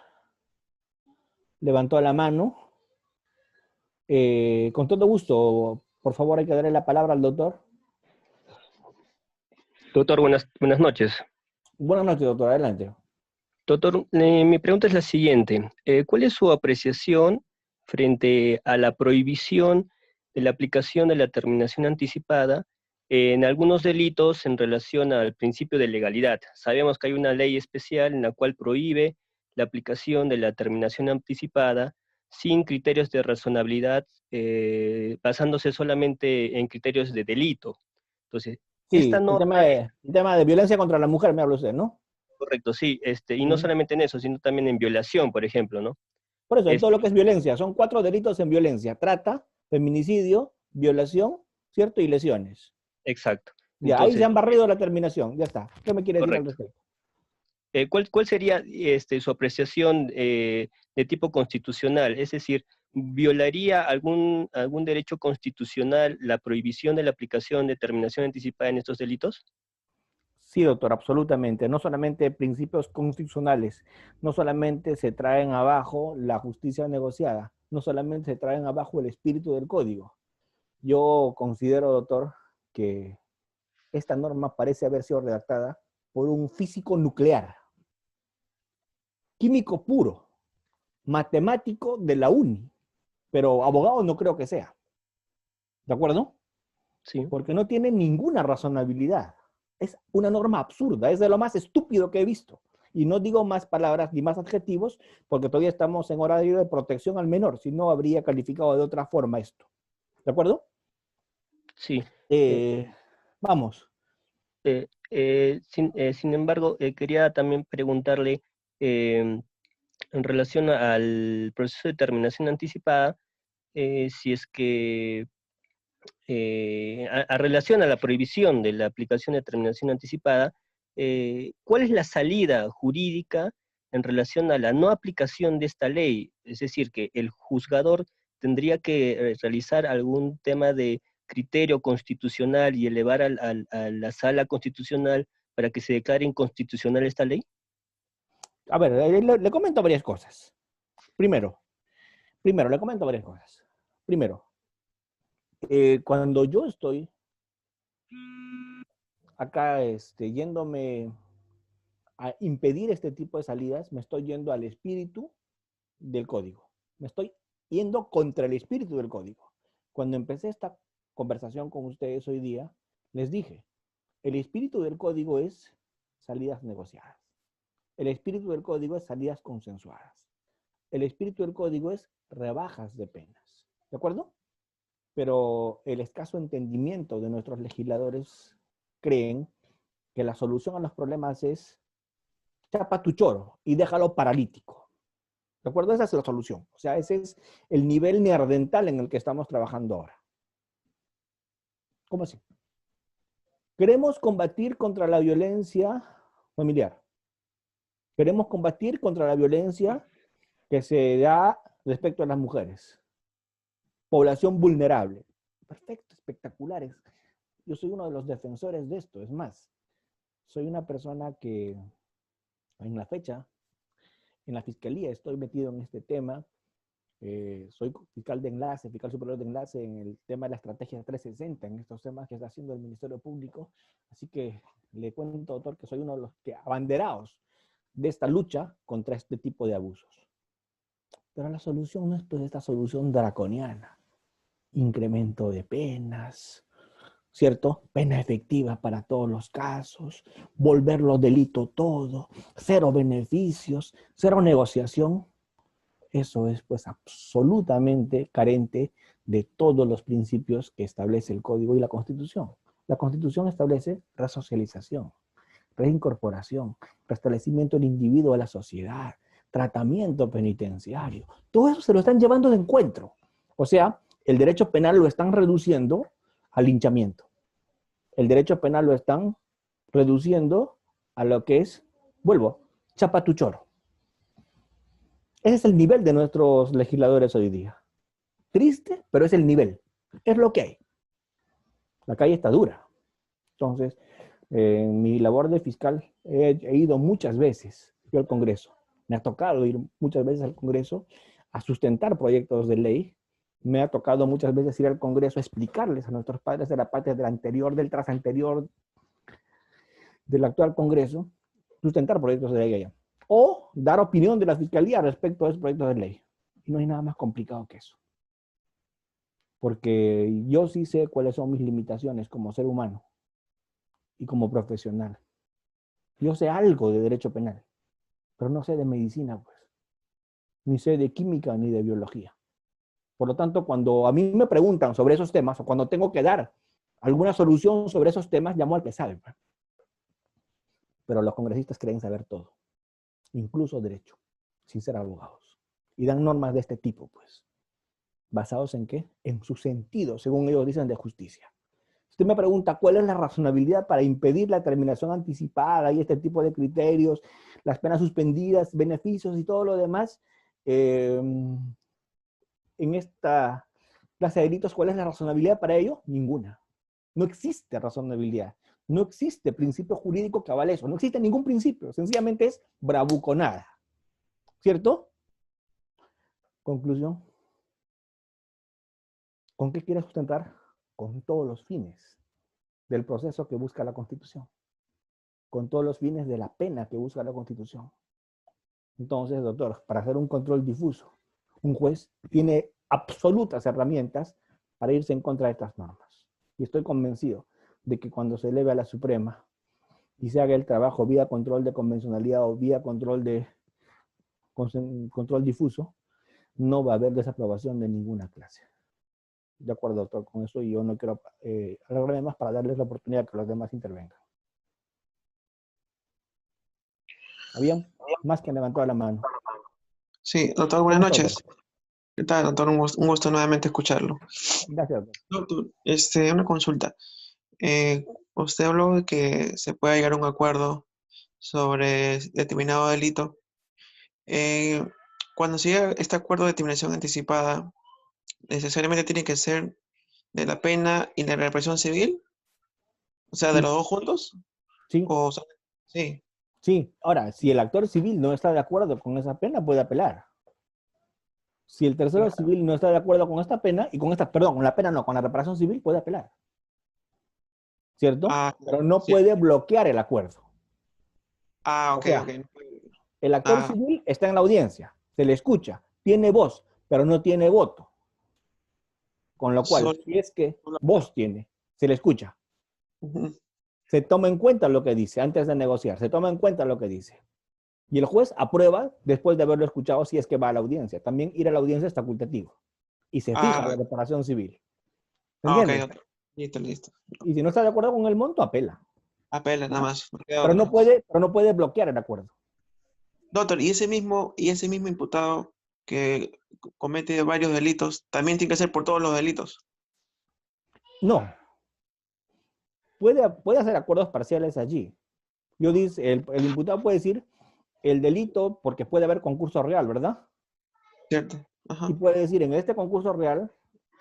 levantó la mano. Con todo gusto, por favor, hay que darle la palabra al doctor. Doctor, buenas noches. Buenas noches, doctor. Adelante. Doctor, mi pregunta es la siguiente. ¿Cuál es su apreciación frente a la prohibición de la aplicación de la terminación anticipada en algunos delitos en relación al principio de legalidad? Sabemos que hay una ley especial en la cual prohíbe la aplicación de la terminación anticipada sin criterios de razonabilidad, basándose solamente en criterios de delito. Entonces, esta Sí, el norma es tema de violencia contra la mujer me habla usted, ¿no? correcto, sí, y no solamente en eso, sino también en violación, por ejemplo, ¿no? Por eso, en todo Este, lo que es violencia, son 4 delitos en violencia: trata, feminicidio, violación, ¿cierto? Y lesiones. exacto. Ya, ahí se Entonces, han barrido la terminación, ya está. ¿Qué me quiere decir al correcto. respecto? ¿Cuál sería su apreciación de tipo constitucional? Es decir, ¿violaría algún derecho constitucional la prohibición de la aplicación de terminación anticipada en estos delitos? Sí, doctor, absolutamente. No solamente principios constitucionales, no solamente se traen abajo la justicia negociada, no solamente se traen abajo el espíritu del código. Yo considero, doctor, que esta norma parece haber sido redactada por un físico nuclear, químico puro, matemático de la UNI, pero abogado no creo que sea. ¿De acuerdo? Sí. Porque no tiene ninguna razonabilidad. Es una norma absurda, es de lo más estúpido que he visto. Y no digo más palabras ni más adjetivos, porque todavía estamos en horario de protección al menor, si no habría calificado de otra forma esto. ¿De acuerdo? Sí. Vamos. Sin embargo, quería también preguntarle en relación al proceso de terminación anticipada, si es que a relación a la prohibición de la aplicación de terminación anticipada, ¿cuál es la salida jurídica en relación a la no aplicación de esta ley? Es decir, que el juzgador tendría que realizar algún tema de criterio constitucional y elevar a la sala constitucional para que se declare inconstitucional esta ley. A ver, le comento varias cosas. Primero, le comento varias cosas. Primero, cuando yo estoy acá yéndome a impedir este tipo de salidas, me estoy yendo al espíritu del código. Me estoy yendo contra el espíritu del código. Cuando empecé esta conversación con ustedes hoy día, les dije, el espíritu del código es salidas negociadas. El espíritu del código es salidas consensuadas. El espíritu del código es rebajas de penas. ¿De acuerdo? Pero el escaso entendimiento de nuestros legisladores creen que la solución a los problemas es chapa tu choro y déjalo paralítico. ¿De acuerdo? Esa es la solución. O sea, ese es el nivel neandertal en el que estamos trabajando ahora. ¿Cómo así? Queremos combatir contra la violencia familiar. Queremos combatir contra la violencia que se da respecto a las mujeres. Población vulnerable. Perfecto, espectaculares. Yo soy uno de los defensores de esto. Es más, soy una persona que en la fecha, en la fiscalía estoy metido en este tema. Soy fiscal de enlace, fiscal superior de enlace en el tema de la estrategia 360, en estos temas que está haciendo el Ministerio Público. Así que le cuento, doctor, que soy uno de los que abanderados de esta lucha contra este tipo de abusos. Pero la solución no es pues esta solución draconiana. Incremento de penas, ¿cierto? Pena efectiva para todos los casos, volverlo delito todo, cero beneficios, cero negociación. Eso es pues absolutamente carente de todos los principios que establece el Código y la Constitución. La Constitución establece resocialización, reincorporación, restablecimiento del individuo a la sociedad, tratamiento penitenciario. Todo eso se lo están llevando de encuentro. O sea, el derecho penal lo están reduciendo al linchamiento. El derecho penal lo están reduciendo a lo que es, vuelvo, chapa tu choro. Ese es el nivel de nuestros legisladores hoy día. Triste, pero es el nivel. Es lo que hay. La calle está dura. Entonces, en mi labor de fiscal he ido muchas veces yo al Congreso. Me ha tocado ir muchas veces al Congreso a sustentar proyectos de ley. Me ha tocado muchas veces ir al Congreso a explicarles a nuestros padres de la patria, del anterior, del trasanterior, del actual Congreso, sustentar proyectos de ley allá. O dar opinión de la Fiscalía respecto a esos proyectos de ley. Y no hay nada más complicado que eso. Porque yo sí sé cuáles son mis limitaciones como ser humano y como profesional. Yo sé algo de derecho penal, pero no sé de medicina, pues. Ni sé de química ni de biología. Por lo tanto, cuando a mí me preguntan sobre esos temas o cuando tengo que dar alguna solución sobre esos temas, llamo al que sabe. Pues. Pero los congresistas creen saber todo, incluso derecho, sin ser abogados. Y dan normas de este tipo, pues. ¿Basados en qué? En su sentido, según ellos dicen, de justicia. Usted me pregunta, ¿cuál es la razonabilidad para impedir la terminación anticipada y este tipo de criterios, las penas suspendidas, beneficios y todo lo demás? En esta clase de delitos, ¿cuál es la razonabilidad para ello? Ninguna. No existe razonabilidad. No existe principio jurídico que avale eso. No existe ningún principio. Sencillamente es bravuconada. ¿Cierto? Conclusión. ¿Con qué quiere sustentar? Con todos los fines del proceso que busca la Constitución. Con todos los fines de la pena que busca la Constitución. Entonces, doctor, para hacer un control difuso, un juez tiene absolutas herramientas para irse en contra de estas normas. Y estoy convencido de que cuando se eleve a la Suprema y se haga el trabajo vía control de convencionalidad o vía control difuso, no va a haber desaprobación de ninguna clase. De acuerdo, doctor, con eso, y yo no quiero alargarme más para darles la oportunidad que los demás intervengan. ¿Habían más que han levantado la mano? Sí, doctor, buenas noches. ¿Qué tal, doctor? Un gusto nuevamente escucharlo. Gracias, doctor. Doctor, una consulta. Usted habló de que se puede llegar a un acuerdo sobre determinado delito. Cuando se llega a este acuerdo de determinación anticipada, ¿necesariamente tiene que ser de la pena y la represión civil? O sea, ¿de Sí. los dos juntos? Sí. Sí. Sí. Ahora, si el actor civil no está de acuerdo con esa pena, puede apelar. Si el tercero civil no está de acuerdo con esta pena, y con esta, perdón, con la pena no, con la reparación civil, puede apelar. ¿Cierto? Pero no puede bloquear el acuerdo. Ok, O sea, ok. el actor civil está en la audiencia, se le escucha, tiene voz, pero no tiene voto. Con lo cual, si es que voz tiene, se le escucha. Se toma en cuenta lo que dice antes de negociar, se toma en cuenta lo que dice. Y el juez aprueba después de haberlo escuchado si es que va a la audiencia. También ir a la audiencia es facultativo. Y se fija la reparación civil. ¿Entiendes? Ok, listo. Y si no está de acuerdo con el monto, apela. Apela nada más. Pero no puede bloquear el acuerdo. Doctor, ¿y ese mismo imputado que comete varios delitos, también tiene que ser por todos los delitos? No. Puede hacer acuerdos parciales allí. El imputado puede decir el delito porque puede haber concurso real, ¿verdad? Cierto. Ajá. Y puede decir, en este concurso real,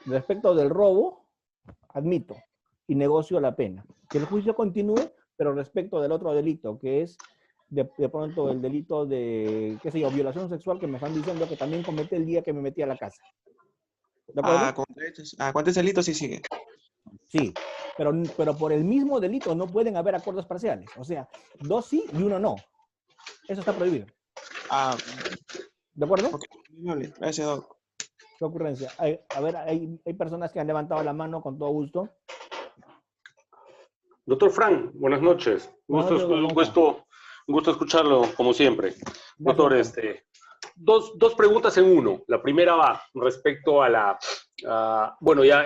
respecto del robo, admito y negocio la pena. Que el juicio continúe, pero respecto del otro delito, que es de pronto el delito de, qué sé yo, violación sexual, que me están diciendo que también cometí el día que me metí a la casa. ¿De acuerdo? ¿Cuántos delitos sí sigue? Sí, pero por el mismo delito no pueden haber acuerdos parciales. O sea, 2 sí y 1 no. Eso está prohibido. ¿De acuerdo? Okay. Gracias, doctor. ¿Qué ocurrencia? Hay personas que han levantado la mano con todo gusto. Doctor Frank, buenas noches. Un gusto escucharlo, como siempre. Gracias, doctor, dos preguntas en uno. La primera va respecto a la... bueno, ya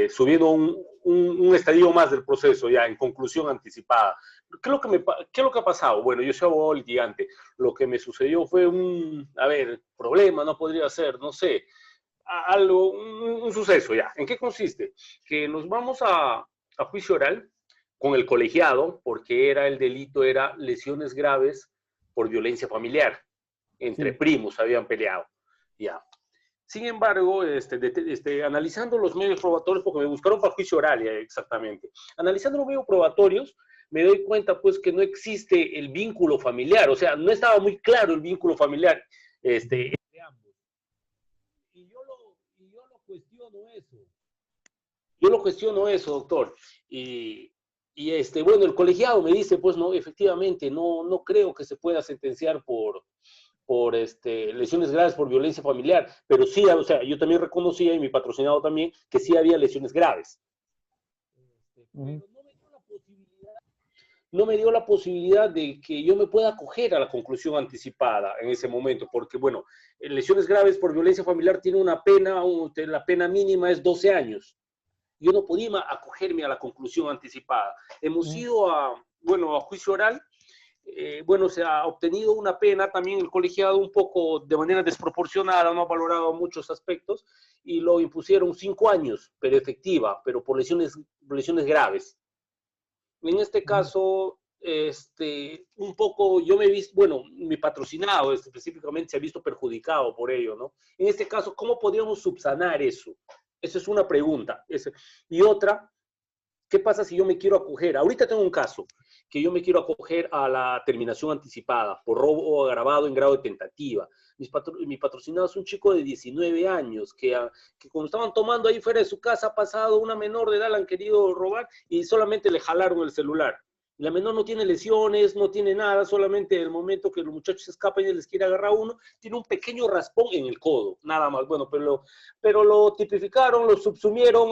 subiendo un estadio más del proceso, ya en conclusión anticipada. ¿Qué es lo que ha pasado? Bueno, yo soy abogado litigante. Lo que me sucedió fue problema, no podría ser, no sé, un suceso ya. ¿En qué consiste? Que nos vamos a juicio oral con el colegiado, porque el delito era lesiones graves por violencia familiar. Entre primos habían peleado. Ya. Sin embargo, analizando los medios probatorios, porque me buscaron para juicio oral, ya, exactamente. Analizando los medios probatorios, me doy cuenta, pues, que no existe el vínculo familiar. O sea, no estaba muy claro el vínculo familiar entre ambos. Y yo lo cuestiono eso. Yo lo cuestiono eso, doctor. Y bueno, el colegiado me dice, pues, no, efectivamente, no creo que se pueda sentenciar por lesiones graves por violencia familiar, pero sí, o sea, yo también reconocía, y mi patrocinado también, que sí había lesiones graves. Pero no me dio la posibilidad de que yo me pueda acoger a la conclusión anticipada en ese momento, porque, bueno, lesiones graves por violencia familiar tiene una pena, la pena mínima es 12 años. Yo no podía acogerme a la conclusión anticipada. Hemos ido a juicio oral. Bueno, se ha obtenido una pena también el colegiado un poco de manera desproporcionada, no ha valorado muchos aspectos y lo impusieron 5 años, pero efectiva, pero por lesiones graves. En este caso, un poco yo me he visto, bueno, mi patrocinado específicamente se ha visto perjudicado por ello, ¿no? En este caso, ¿cómo podríamos subsanar eso? Esa es una pregunta. Y otra, ¿qué pasa si yo me quiero acoger? Ahorita tengo un caso, que yo me quiero acoger a la terminación anticipada por robo agravado en grado de tentativa. Mi patrocinado es un chico de 19 años que cuando estaban tomando ahí fuera de su casa ha pasado una menor de edad, la han querido robar y solamente le jalaron el celular. La menor no tiene lesiones, no tiene nada, solamente el momento que los muchachos se escapan y les quiere agarrar a uno, tiene un pequeño raspón en el codo, nada más. Bueno, pero lo tipificaron, lo subsumieron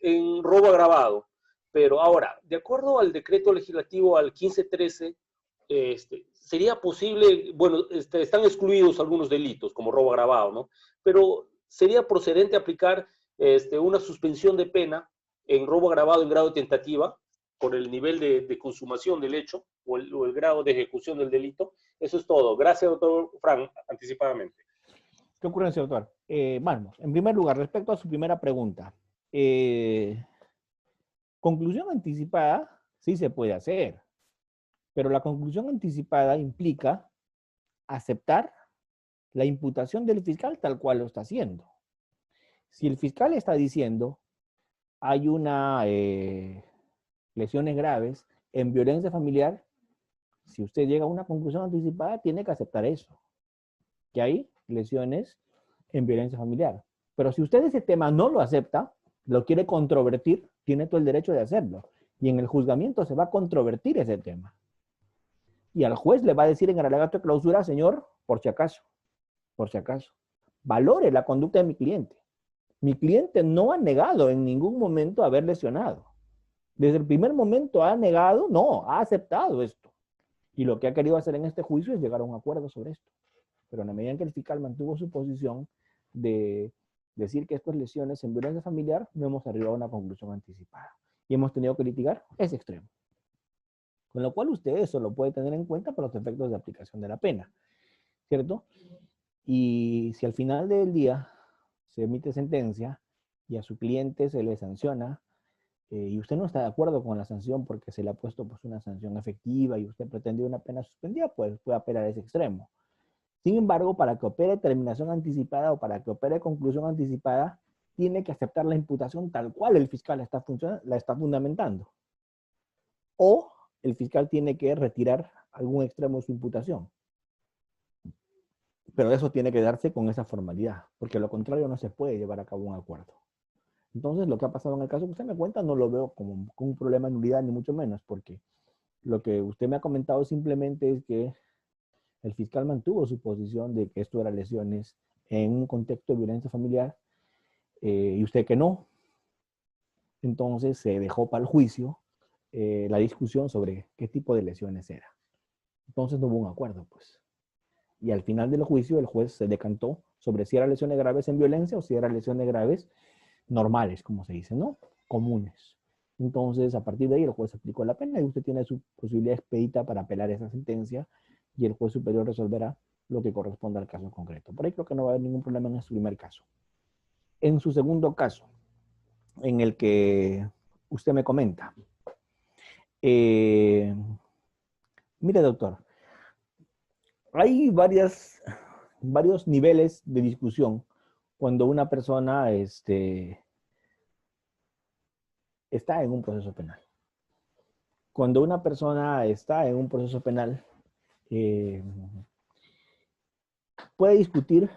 en robo agravado. Pero ahora, de acuerdo al decreto legislativo al 1513, sería posible, bueno, están excluidos algunos delitos como robo agravado, ¿no? Pero sería procedente aplicar una suspensión de pena en robo agravado en grado de tentativa por el nivel de consumación del hecho o el grado de ejecución del delito. Eso es todo. Gracias, doctor Fran, anticipadamente. ¿Qué ocurrencia, doctor? Vamos, en primer lugar, respecto a su primera pregunta, conclusión anticipada sí se puede hacer, pero la conclusión anticipada implica aceptar la imputación del fiscal tal cual lo está haciendo. Si el fiscal está diciendo hay una lesiones graves en violencia familiar, si usted llega a una conclusión anticipada, tiene que aceptar eso, que hay lesiones en violencia familiar. Pero si usted ese tema no lo acepta, lo quiere controvertir, tiene todo el derecho de hacerlo. Y en el juzgamiento se va a controvertir ese tema. Y al juez le va a decir en el alegato de clausura, señor, por si acaso, valore la conducta de mi cliente. Mi cliente no ha negado en ningún momento haber lesionado. Desde el primer momento ha negado, no, ha aceptado esto. Y lo que ha querido hacer en este juicio es llegar a un acuerdo sobre esto. Pero en la medida en que el fiscal mantuvo su posición de decir que estas lesiones en violencia familiar, no hemos arribado a una conclusión anticipada. Y hemos tenido que litigar ese extremo. Con lo cual usted eso lo puede tener en cuenta para los efectos de aplicación de la pena. ¿Cierto? Y si al final del día se emite sentencia y a su cliente se le sanciona, y usted no está de acuerdo con la sanción porque se le ha puesto pues, una sanción efectiva y usted pretendía una pena suspendida, pues puede apelar a ese extremo. Sin embargo, para que opere terminación anticipada o para que opere conclusión anticipada, tiene que aceptar la imputación tal cual el fiscal la está fundamentando. O el fiscal tiene que retirar algún extremo de su imputación. Pero eso tiene que darse con esa formalidad, porque lo contrario no se puede llevar a cabo un acuerdo. Entonces, lo que ha pasado en el caso que usted me cuenta no lo veo como un problema de nulidad, ni mucho menos, porque lo que usted me ha comentado simplemente es que el fiscal mantuvo su posición de que esto era lesiones en un contexto de violencia familiar, y usted que no. Entonces, se dejó para el juicio la discusión sobre qué tipo de lesiones era. Entonces, no hubo un acuerdo, pues. Y al final del juicio, el juez se decantó sobre si eran lesiones graves en violencia o si eran lesiones graves normales, como se dice, ¿no? Comunes. Entonces, a partir de ahí, el juez aplicó la pena y usted tiene su posibilidad expedita para apelar esa sentencia y el juez superior resolverá lo que corresponda al caso concreto. Por ahí creo que no va a haber ningún problema en su primer caso. En su segundo caso, en el que usted me comenta, mire, doctor, hay varios niveles de discusión cuando una persona está en un proceso penal. Cuando una persona está en un proceso penal, puede discutir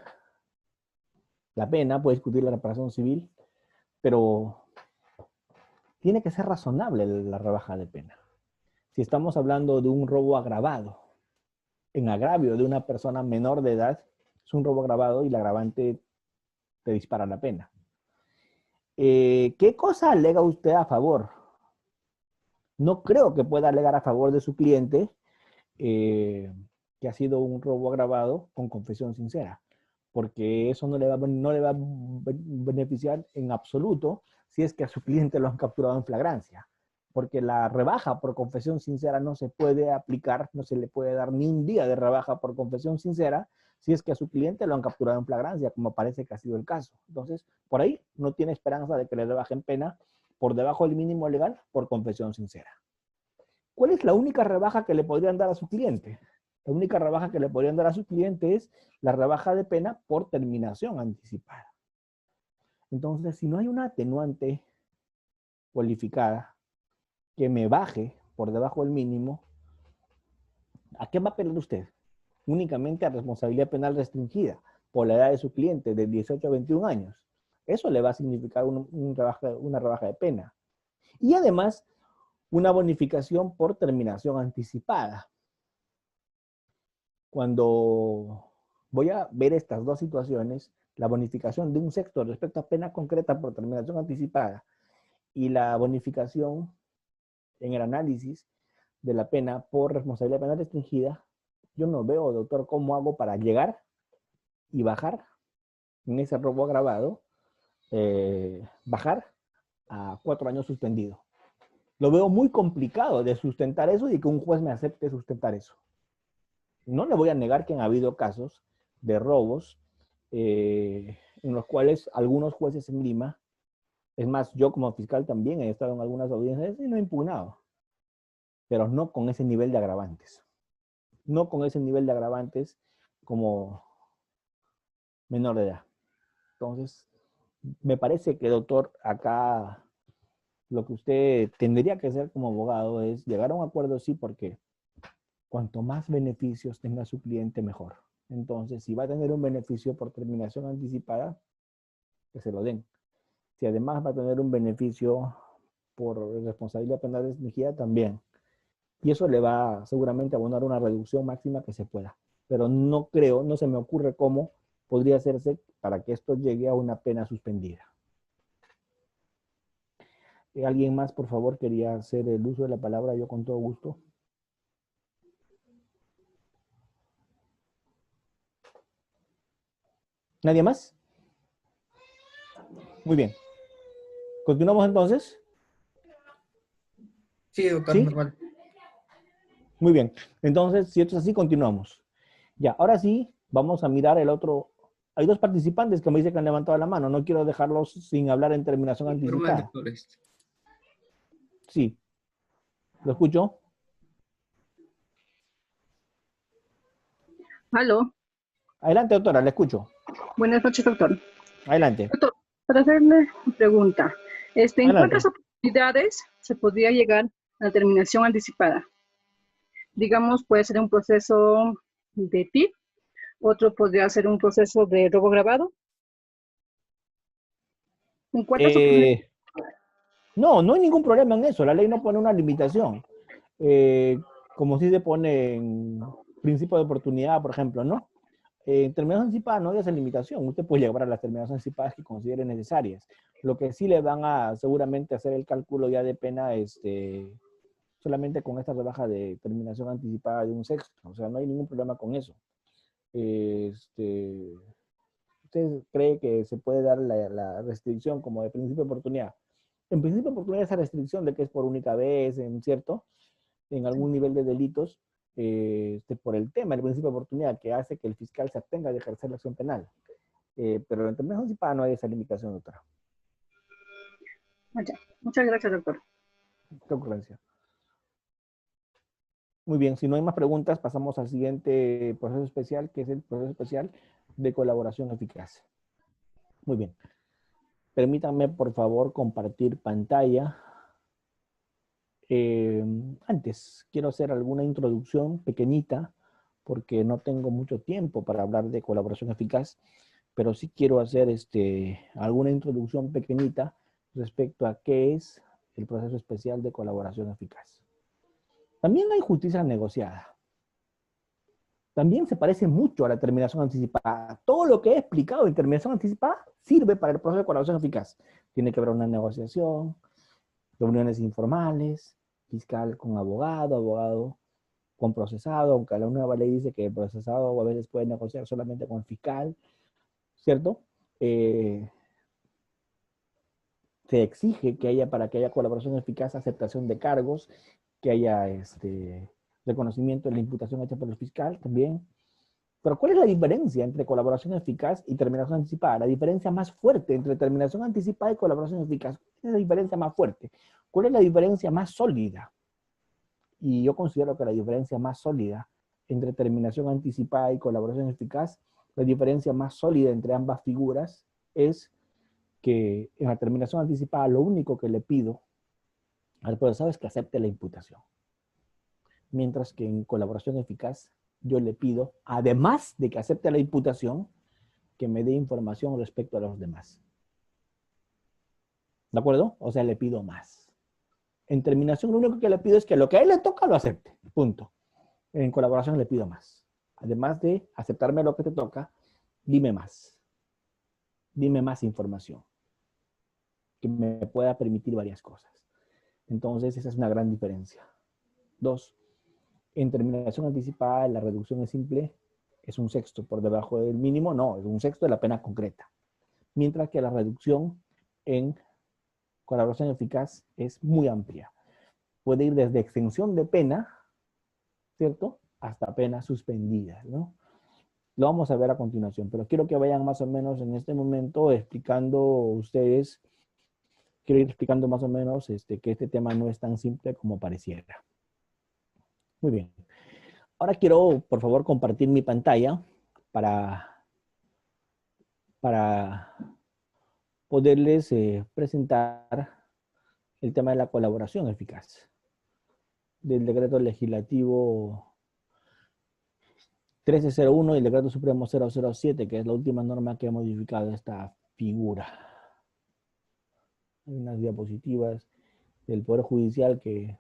la pena, puede discutir la reparación civil, pero tiene que ser razonable la rebaja de pena. Si estamos hablando de un robo agravado, en agravio de una persona menor de edad, es un robo agravado y el agravante te dispara la pena. ¿Qué cosa alega usted a favor? No creo que pueda alegar a favor de su cliente que ha sido un robo agravado con confesión sincera, porque eso no le va a beneficiar en absoluto si es que a su cliente lo han capturado en flagrancia, porque la rebaja por confesión sincera no se puede aplicar, no se le puede dar ni un día de rebaja por confesión sincera si es que a su cliente lo han capturado en flagrancia, como parece que ha sido el caso. Entonces, por ahí no tiene esperanza de que le rebajen pena por debajo del mínimo legal por confesión sincera. ¿Cuál es la única rebaja que le podrían dar a su cliente? La única rebaja que le podrían dar a su cliente es la rebaja de pena por terminación anticipada. Entonces, si no hay una atenuante cualificada que me baje por debajo del mínimo, ¿a qué va a apelar usted? Únicamente a responsabilidad penal restringida por la edad de su cliente de 18 a 21 años. Eso le va a significar una rebaja de pena. Y además, una bonificación por terminación anticipada. Cuando voy a ver estas dos situaciones, la bonificación de un sexto respecto a pena concreta por terminación anticipada y la bonificación en el análisis de la pena por responsabilidad penal restringida, yo no veo, doctor, cómo hago para llegar y bajar en ese robo agravado, bajar a 4 años suspendido. Lo veo muy complicado de sustentar eso y que un juez me acepte sustentar eso. No le voy a negar que han habido casos de robos en los cuales algunos jueces en Lima, es más, yo como fiscal también he estado en algunas audiencias y no he impugnado, pero no con ese nivel de agravantes. No con ese nivel de agravantes como menor de edad. Entonces, me parece que, doctor, acá lo que usted tendría que hacer como abogado es llegar a un acuerdo, sí, porque cuanto más beneficios tenga su cliente, mejor. Entonces, si va a tener un beneficio por terminación anticipada, que se lo den. Si además va a tener un beneficio por responsabilidad penal restringida, también. Y eso le va seguramente a abonar una reducción máxima que se pueda. Pero no creo, no se me ocurre cómo podría hacerse para que esto llegue a una pena suspendida. ¿Alguien más, por favor, quería hacer el uso de la palabra? Yo con todo gusto. ¿Nadie más? Muy bien. ¿Continuamos entonces? Sí, doctor, ¿Sí? normal. Muy bien. Entonces, si esto es así, continuamos. Ya, ahora sí, vamos a mirar el otro. Hay dos participantes que me dicen que han levantado la mano. No quiero dejarlos sin hablar en terminación Normal, anticipada. doctor. Sí. ¿Lo escucho? Aló, Adelante, doctora, le escucho. buenas noches, doctor. Adelante. Doctor, para hacerle una pregunta, ¿en cuántas Adelante. oportunidades se podría llegar a la terminación anticipada? Digamos, puede ser un proceso de PIB, otro podría ser un proceso de robo agravado. ¿En cuántas oportunidades? No, no hay ningún problema en eso. La ley no pone una limitación. Como si se pone en principio de oportunidad, por ejemplo, ¿no? En terminación anticipada no hay esa limitación. Usted puede llevar a las terminaciones anticipadas que considere necesarias. Lo que sí le van a seguramente hacer el cálculo ya de pena solamente con esta rebaja de terminación anticipada de un sexto. O sea, no hay ningún problema con eso. ¿Usted cree que se puede dar la restricción como de principio de oportunidad? En principio de oportunidad esa restricción de que es por única vez, ¿cierto? En algún nivel de delitos, por el tema del principio de oportunidad que hace que el fiscal se abstenga de ejercer la acción penal. Pero en terminación anticipada no hay esa limitación, doctora. Muchas gracias, doctor. ¿Qué ocurrencia? Muy bien, si no hay más preguntas, pasamos al siguiente proceso especial, que es el proceso especial de colaboración eficaz. Muy bien. Permítanme, por favor, compartir pantalla. Antes, quiero hacer alguna introducción pequeñita, porque no tengo mucho tiempo para hablar de colaboración eficaz, pero sí quiero hacer alguna introducción pequeñita respecto a qué es el proceso especial de colaboración eficaz. También hay justicia negociada. También se parece mucho a la terminación anticipada. Todo lo que he explicado en terminación anticipada sirve para el proceso de colaboración eficaz. Tiene que haber una negociación, reuniones informales, fiscal con abogado, abogado con procesado, aunque la nueva ley dice que el procesado a veces puede negociar solamente con el fiscal, ¿cierto? Se exige que haya, para que haya colaboración eficaz, aceptación de cargos, que haya reconocimiento de la imputación hecha por el fiscal también. Pero ¿cuál es la diferencia entre colaboración eficaz y terminación anticipada? La diferencia más fuerte entre terminación anticipada y colaboración eficaz. ¿Cuál es la diferencia más fuerte? ¿Cuál es la diferencia más sólida? Y yo considero que la diferencia más sólida entre terminación anticipada y colaboración eficaz, la diferencia más sólida entre ambas figuras es que en la terminación anticipada lo único que le pido al procesado es que acepte la imputación. Mientras que en colaboración eficaz yo le pido, además de que acepte la imputación, que me dé información respecto a los demás. ¿De acuerdo? O sea, le pido más. En terminación, lo único que le pido es que lo que a él le toca lo acepte. Punto. En colaboración le pido más. Además de aceptarme lo que te toca, dime más. Dime más información que me pueda permitir varias cosas. Entonces, esa es una gran diferencia. 2. En terminación anticipada, la reducción es simple, es un sexto por debajo del mínimo, no, es un sexto de la pena concreta. Mientras que la reducción en colaboración eficaz es muy amplia. Puede ir desde extensión de pena, ¿cierto?, hasta pena suspendida, ¿no? Lo vamos a ver a continuación, pero quiero que vayan más o menos en este momento explicando ustedes, quiero ir explicando más o menos que este tema no es tan simple como pareciera. Muy bien. Ahora quiero, por favor, compartir mi pantalla para poderles presentar el tema de la colaboración eficaz del decreto legislativo 1301 y el decreto supremo 007, que es la última norma que ha modificado esta figura. Hay unas diapositivas del Poder Judicial que,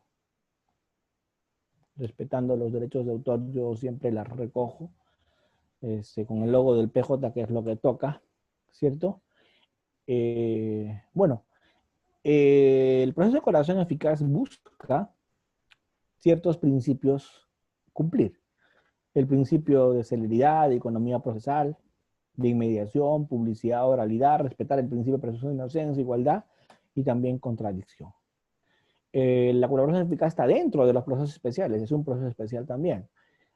respetando los derechos de autor, yo siempre las recojo con el logo del PJ, que es lo que toca, ¿cierto? Bueno, el proceso de colaboración eficaz busca ciertos principios cumplir. El principio de celeridad, de economía procesal, de inmediación, publicidad, oralidad, respetar el principio de presunción de inocencia, igualdad y también contradicción. La colaboración eficaz está dentro de los procesos especiales, es un proceso especial también.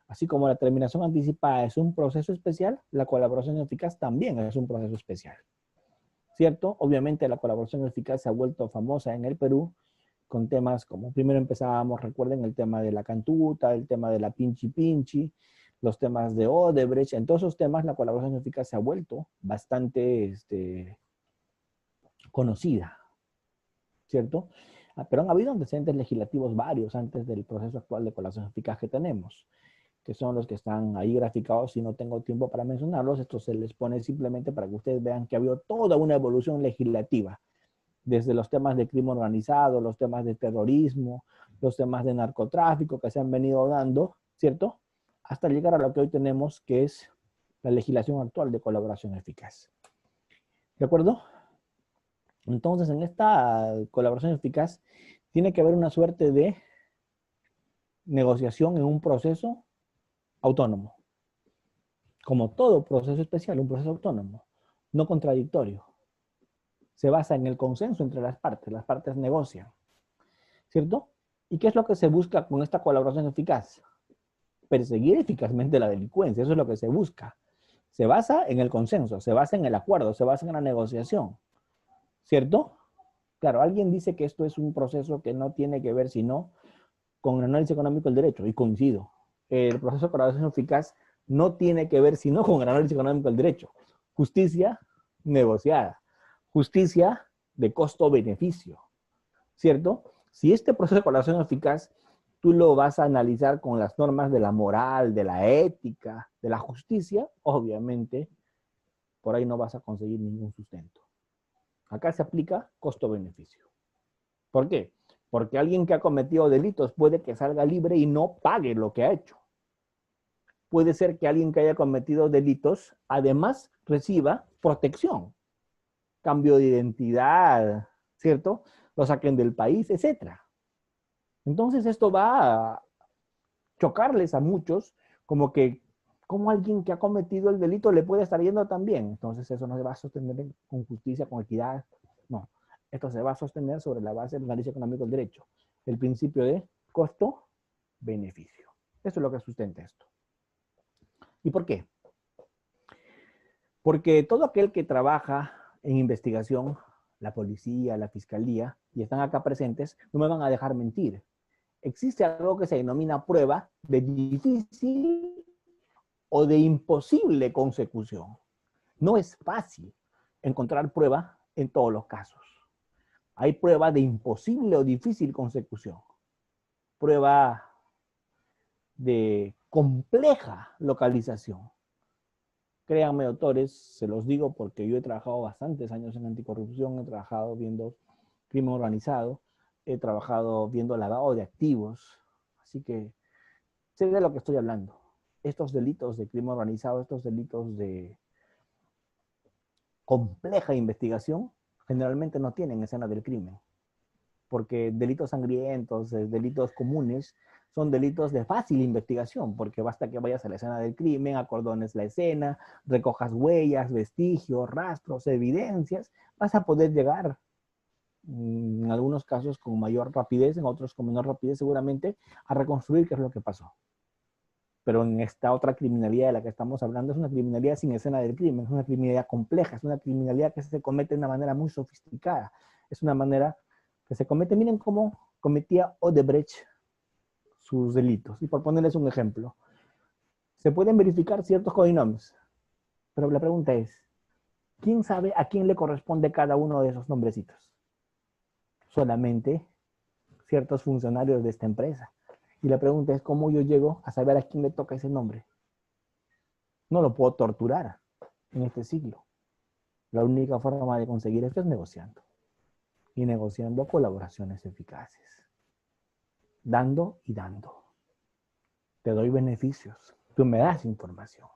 Así como la terminación anticipada es un proceso especial, la colaboración eficaz también es un proceso especial. ¿Cierto? Obviamente la colaboración eficaz se ha vuelto famosa en el Perú con temas como, primero empezábamos, recuerden, el tema de la cantuta, el tema de la pinchi pinchi, los temas de Odebrecht. En todos esos temas la colaboración eficaz se ha vuelto bastante conocida, ¿cierto? Pero han habido antecedentes legislativos varios antes del proceso actual de colaboración eficaz que tenemos, que son los que están ahí graficados. Si no tengo tiempo para mencionarlos, esto se les pone simplemente para que ustedes vean que ha habido toda una evolución legislativa, desde los temas de crimen organizado, los temas de terrorismo, los temas de narcotráfico que se han venido dando, ¿cierto?, hasta llegar a lo que hoy tenemos, que es la legislación actual de colaboración eficaz. ¿De acuerdo? Entonces, en esta colaboración eficaz tiene que haber una suerte de negociación en un proceso autónomo. Como todo proceso especial, un proceso autónomo, no contradictorio. Se basa en el consenso entre las partes negocian, ¿cierto? ¿Y qué es lo que se busca con esta colaboración eficaz? Perseguir eficazmente la delincuencia, eso es lo que se busca. Se basa en el consenso, se basa en el acuerdo, se basa en la negociación, ¿cierto? Claro, alguien dice que esto es un proceso que no tiene que ver sino con el análisis económico del derecho, y coincido. El proceso de colaboración eficaz no tiene que ver sino con el análisis económico del derecho. Justicia negociada. Justicia de costo-beneficio, ¿cierto? Si este proceso de colaboración eficaz tú lo vas a analizar con las normas de la moral, de la ética, de la justicia, obviamente por ahí no vas a conseguir ningún sustento. Acá se aplica costo-beneficio. ¿Por qué? Porque alguien que ha cometido delitos puede que salga libre y no pague lo que ha hecho. Puede ser que alguien que haya cometido delitos además reciba protección, cambio de identidad, ¿cierto? Lo saquen del país, etc. Entonces esto va a chocarles a muchos, como que, ¿cómo alguien que ha cometido el delito le puede estar yendo tan bien? Entonces eso no se va a sostener con justicia, con equidad, no. Esto se va a sostener sobre la base del análisis económico del derecho, el principio de costo-beneficio. Eso es lo que sustenta esto. ¿Y por qué? Porque todo aquel que trabaja en investigación, la policía, la fiscalía, y están acá presentes, no me van a dejar mentir. Existe algo que se denomina prueba de difícil o de imposible consecución. No es fácil encontrar prueba en todos los casos. Hay prueba de imposible o difícil consecución. Prueba de compleja localización. Créanme, doctores, se los digo porque yo he trabajado bastantes años en anticorrupción, he trabajado viendo crimen organizado. he trabajado viendo lavado de activos, así que sé de lo que estoy hablando. Estos delitos de crimen organizado, estos delitos de compleja investigación, generalmente no tienen escena del crimen, porque delitos sangrientos, delitos comunes, son delitos de fácil investigación, porque basta que vayas a la escena del crimen, acordones la escena, recojas huellas, vestigios, rastros, evidencias, vas a poder llegar, en algunos casos con mayor rapidez, en otros con menor rapidez seguramente, a reconstruir qué es lo que pasó. Pero en esta otra criminalidad de la que estamos hablando es una criminalidad sin escena del crimen, es una criminalidad compleja, es una criminalidad que se comete de una manera muy sofisticada, es una manera que se comete, miren cómo cometía Odebrecht sus delitos. Y por ponerles un ejemplo, se pueden verificar ciertos codinombres, pero la pregunta es, ¿quién sabe a quién le corresponde cada uno de esos nombrecitos? Solamente ciertos funcionarios de esta empresa. Y la pregunta es, ¿cómo yo llego a saber a quién le toca ese nombre? No lo puedo torturar en este siglo. La única forma de conseguir esto es negociando. Y negociando colaboraciones eficaces. Dando y dando. Te doy beneficios. Tú me das información.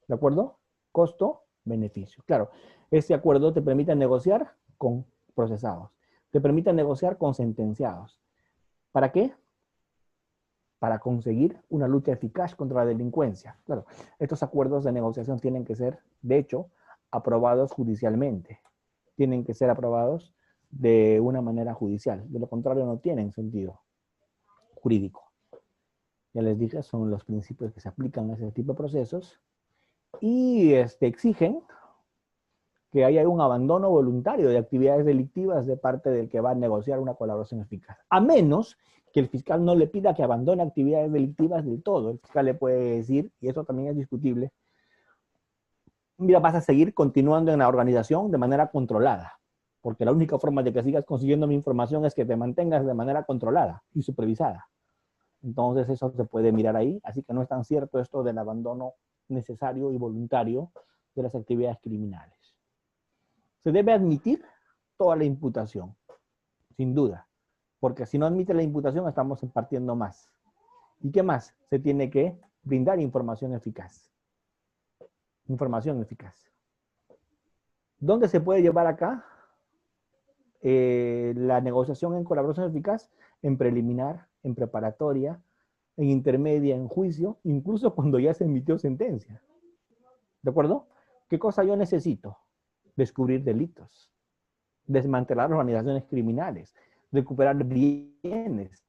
¿De acuerdo? Costo, beneficio. Claro, este acuerdo te permite negociar con procesados. Te permite negociar con sentenciados. ¿Para qué? Para conseguir una lucha eficaz contra la delincuencia. Claro, estos acuerdos de negociación tienen que ser, de hecho, aprobados judicialmente. Tienen que ser aprobados de una manera judicial. De lo contrario, no tienen sentido jurídico. Ya les dije, son los principios que se aplican a ese tipo de procesos y exigen que haya un abandono voluntario de actividades delictivas de parte del que va a negociar una colaboración eficaz. A menos que el fiscal no le pida que abandone actividades delictivas del todo. El fiscal le puede decir, y eso también es discutible, mira, vas a seguir continuando en la organización de manera controlada, porque la única forma de que sigas consiguiendo mi información es que te mantengas de manera controlada y supervisada. Entonces eso se puede mirar ahí, así que no es tan cierto esto del abandono necesario y voluntario de las actividades criminales. Se debe admitir toda la imputación, sin duda, porque si no admite la imputación estamos impartiendo más. ¿Y qué más? Se tiene que brindar información eficaz. Información eficaz. ¿Dónde se puede llevar acá la negociación en colaboración eficaz? En preliminar, en preparatoria, en intermedia, en juicio, incluso cuando ya se emitió sentencia. ¿De acuerdo? ¿Qué cosa yo necesito? Descubrir delitos, desmantelar organizaciones criminales, recuperar bienes,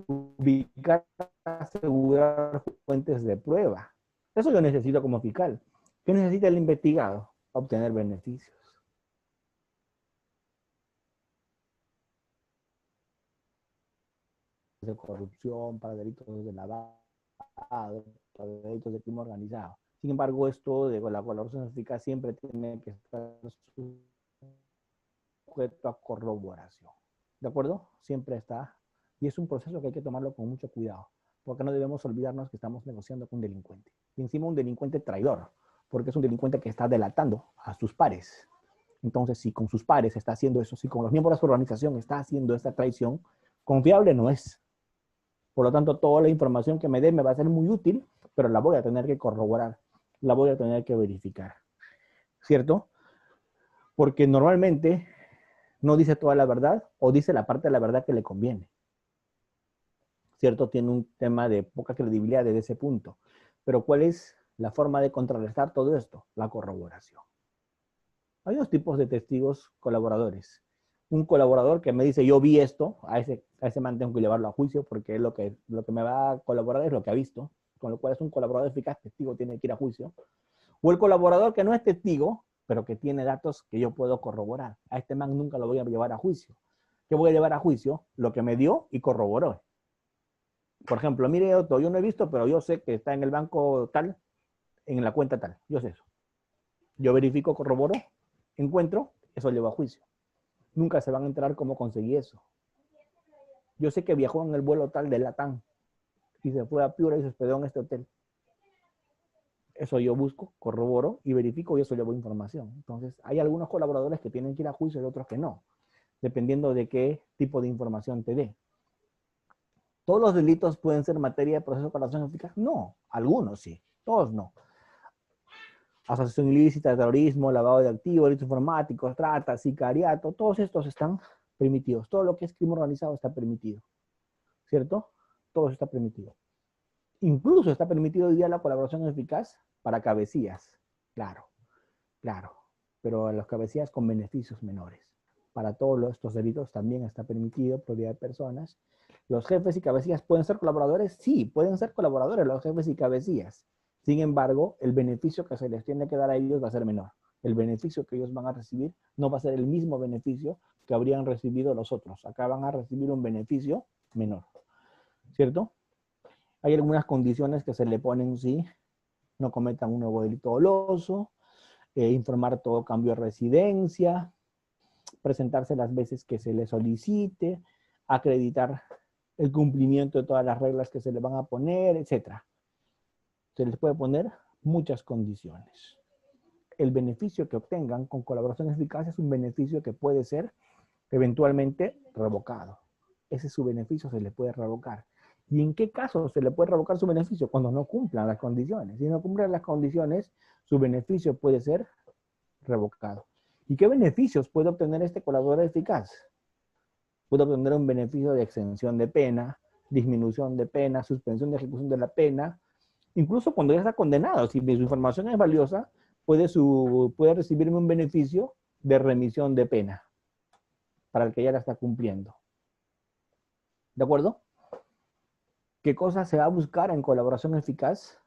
ubicar, asegurar fuentes de prueba. Eso yo necesito como fiscal. ¿Qué necesita el investigado? Obtener beneficios. De corrupción, para delitos de lavado, para delitos de crimen organizado. Sin embargo, esto de la colaboración eficaz siempre tiene que estar sujeto a corroboración. ¿De acuerdo? Siempre está. Y es un proceso que hay que tomarlo con mucho cuidado, porque no debemos olvidarnos que estamos negociando con un delincuente. Y encima un delincuente traidor, porque es un delincuente que está delatando a sus pares. Entonces, si con sus pares está haciendo eso, si con los miembros de su organización está haciendo esta traición, confiable no es. Por lo tanto, toda la información que me dé me va a ser muy útil, pero la voy a tener que corroborar, la voy a tener que verificar. ¿Cierto? Porque normalmente no dice toda la verdad o dice la parte de la verdad que le conviene. ¿Cierto? Tiene un tema de poca credibilidad desde ese punto. Pero ¿cuál es la forma de contrarrestar todo esto? La corroboración. Hay dos tipos de testigos colaboradores. Un colaborador que me dice, yo vi esto, a ese man tengo que llevarlo a juicio porque lo que me va a colaborar es lo que ha visto, con lo cual es un colaborador eficaz, testigo, tiene que ir a juicio. O el colaborador que no es testigo, pero que tiene datos que yo puedo corroborar. A este man nunca lo voy a llevar a juicio. ¿Qué voy a llevar a juicio? Lo que me dio y corroboró. Por ejemplo, mire, Otto, yo no he visto, pero yo sé que está en el banco tal, en la cuenta tal. Yo sé eso. Yo verifico, corroboro, encuentro, eso llevo a juicio. Nunca se van a enterar cómo conseguí eso. Yo sé que viajó en el vuelo tal de Latam y se fue a Piura y se hospedó en este hotel. Eso yo busco, corroboro y verifico y eso llevo información. Entonces, hay algunos colaboradores que tienen que ir a juicio y otros que no. dependiendo de qué tipo de información te dé. ¿Todos los delitos pueden ser materia de proceso de colaboración eficaz? No, algunos sí, todos no. Asociación ilícita, terrorismo, lavado de activos, delitos informáticos, trata, sicariato, todos estos están permitidos. Todo lo que es crimen organizado está permitido, ¿cierto? Todo está permitido. Incluso está permitido hoy día la colaboración eficaz para cabecillas, claro, claro, pero los cabecillas con beneficios menores. Para todos estos delitos también está permitido propiedad de personas. ¿Los jefes y cabecillas pueden ser colaboradores? Sí, pueden ser colaboradores los jefes y cabecillas. Sin embargo, el beneficio que se les tiene que dar a ellos va a ser menor. El beneficio que ellos van a recibir no va a ser el mismo beneficio que habrían recibido los otros. Acá van a recibir un beneficio menor, ¿cierto? Hay algunas condiciones que se le ponen, sí, no cometan un nuevo delito doloso, informar todo cambio de residencia, presentarse las veces que se le solicite, acreditar el cumplimiento de todas las reglas que se le van a poner, etc. Se les puede poner muchas condiciones. El beneficio que obtengan con colaboración eficaz es un beneficio que puede ser eventualmente revocado. Ese es su beneficio, se le puede revocar. ¿Y en qué caso se le puede revocar su beneficio? Cuando no cumplan las condiciones. Si no cumplen las condiciones, su beneficio puede ser revocado. ¿Y qué beneficios puede obtener este colaborador eficaz? Puede obtener un beneficio de exención de pena, disminución de pena, suspensión de ejecución de la pena, incluso cuando ya está condenado. Si su información es valiosa, puede recibirme un beneficio de remisión de pena para el que ya la está cumpliendo. ¿De acuerdo? ¿Qué cosa se va a buscar en colaboración eficaz?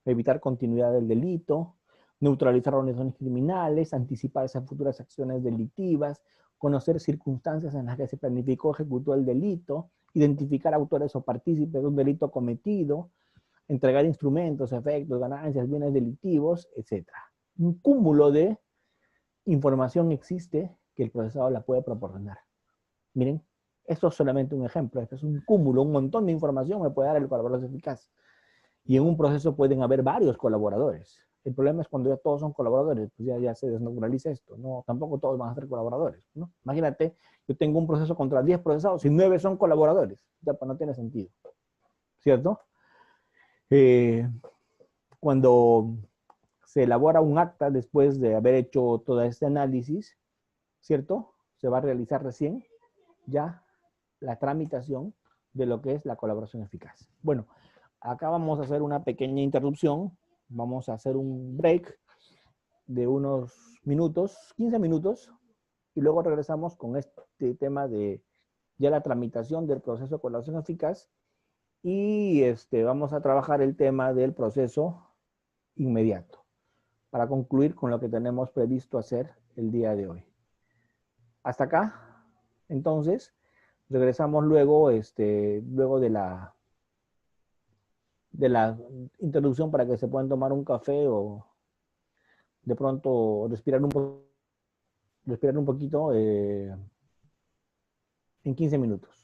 Evitar continuidad del delito, neutralizar organizaciones criminales, anticiparse a futuras acciones delictivas, conocer circunstancias en las que se planificó o ejecutó el delito, identificar autores o partícipes de un delito cometido, entregar instrumentos, efectos, ganancias, bienes delictivos, etc. Un cúmulo de información existe que el procesado la puede proporcionar. Miren, esto es solamente un ejemplo, esto es un cúmulo, un montón de información me puede dar el colaborador eficaz. Y en un proceso pueden haber varios colaboradores. El problema es cuando ya todos son colaboradores, pues ya se desnaturaliza esto. No, tampoco todos van a ser colaboradores, ¿no? Imagínate, yo tengo un proceso contra 10 procesados y 9 son colaboradores. Ya pues no tiene sentido, ¿cierto? Cuando se elabora un acta después de haber hecho todo este análisis, ¿cierto? Se va a realizar recién ya la tramitación de lo que es la colaboración eficaz. Bueno, acá vamos a hacer una pequeña interrupción. Vamos a hacer un break de unos minutos, 15 minutos, y luego regresamos con este tema de ya la tramitación del proceso de colaboración eficaz y vamos a trabajar el tema del proceso inmediato para concluir con lo que tenemos previsto hacer el día de hoy. Hasta acá, entonces, regresamos luego, luego de la introducción para que se puedan tomar un café o de pronto respirar un poquito en 15 minutos.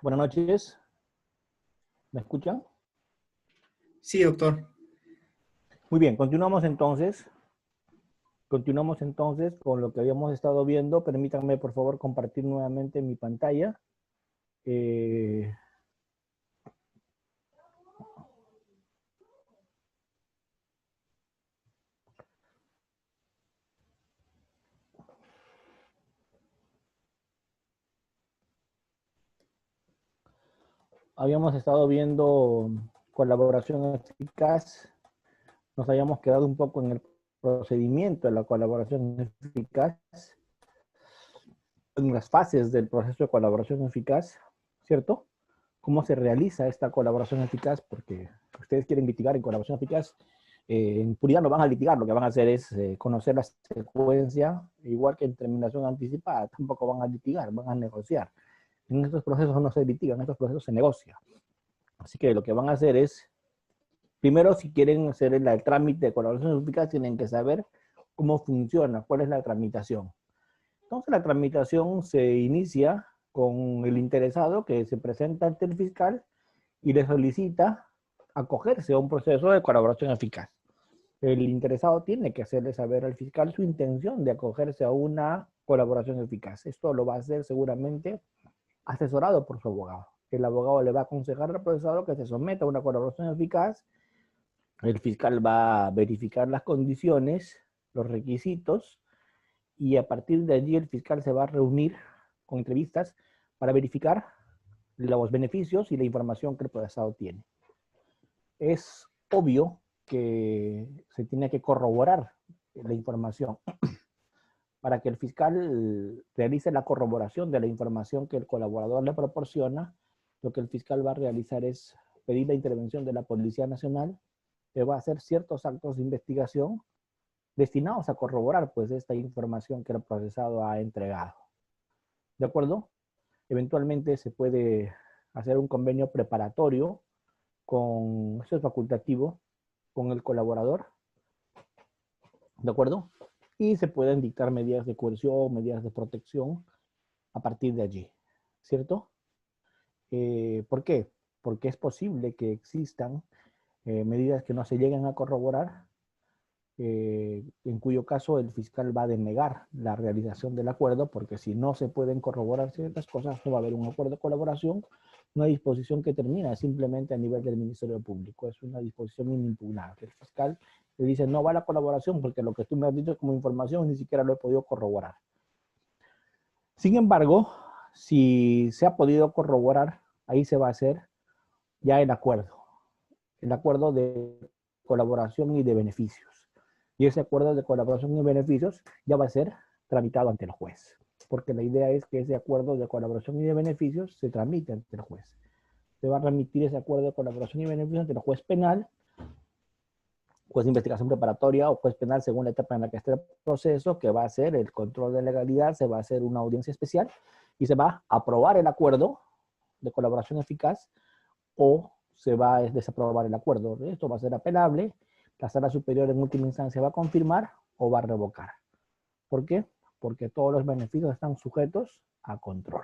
Buenas noches. ¿Me escuchan? Sí, doctor. Muy bien, continuamos entonces. Continuamos entonces con lo que habíamos estado viendo. Permítanme, por favor, compartir nuevamente mi pantalla. Habíamos estado viendo colaboración eficaz. Nos habíamos quedado un poco en el procedimiento de la colaboración eficaz, en las fases del proceso de colaboración eficaz, ¿cierto? ¿Cómo se realiza esta colaboración eficaz? Porque ustedes quieren litigar en colaboración eficaz, en puridad no van a litigar, lo que van a hacer es conocer la secuencia, igual que en terminación anticipada, tampoco van a litigar, van a negociar. En estos procesos no se litigan, en estos procesos se negocia. Así que lo que van a hacer es, primero, si quieren hacer el trámite de colaboración eficaz, tienen que saber cómo funciona, cuál es la tramitación. Entonces, la tramitación se inicia con el interesado que se presenta ante el fiscal y le solicita acogerse a un proceso de colaboración eficaz. El interesado tiene que hacerle saber al fiscal su intención de acogerse a una colaboración eficaz. Esto lo va a hacer seguramente asesorado por su abogado. El abogado le va a aconsejar al procesado que se someta a una colaboración eficaz. El fiscal va a verificar las condiciones, los requisitos, y a partir de allí el fiscal se va a reunir con entrevistas para verificar los beneficios y la información que el procesado tiene. Es obvio que se tiene que corroborar la información para que el fiscal realice la corroboración de la información que el colaborador le proporciona. Lo que el fiscal va a realizar es pedir la intervención de la Policía Nacional, que va a hacer ciertos actos de investigación destinados a corroborar pues esta información que el procesado ha entregado. ¿De acuerdo? Eventualmente se puede hacer un convenio preparatorio con, eso es facultativo, con el colaborador. ¿De acuerdo? Y se pueden dictar medidas de coerción, medidas de protección a partir de allí. ¿Cierto? ¿Por qué? Porque es posible que existan medidas que no se lleguen a corroborar, en cuyo caso el fiscal va a denegar la realización del acuerdo, porque si no se pueden corroborar ciertas cosas, no va a haber un acuerdo de colaboración, una disposición que termina simplemente a nivel del Ministerio Público. Es una disposición inimpugnable. El fiscal le dice, no va la colaboración porque lo que tú me has dicho como información ni siquiera lo he podido corroborar. Sin embargo, si se ha podido corroborar, ahí se va a hacer ya el acuerdo de colaboración y de beneficios. Y ese acuerdo de colaboración y beneficios ya va a ser tramitado ante el juez, porque la idea es que ese acuerdo de colaboración y de beneficios se tramite ante el juez. Se va a remitir ese acuerdo de colaboración y beneficios ante el juez penal, juez de investigación preparatoria o juez penal según la etapa en la que esté el proceso, que va a hacer el control de legalidad, se va a hacer una audiencia especial y se va a aprobar el acuerdo de colaboración eficaz o se va a desaprobar el acuerdo. Esto va a ser apelable, la sala superior en última instancia va a confirmar o va a revocar. ¿Por qué? Porque todos los beneficios están sujetos a control.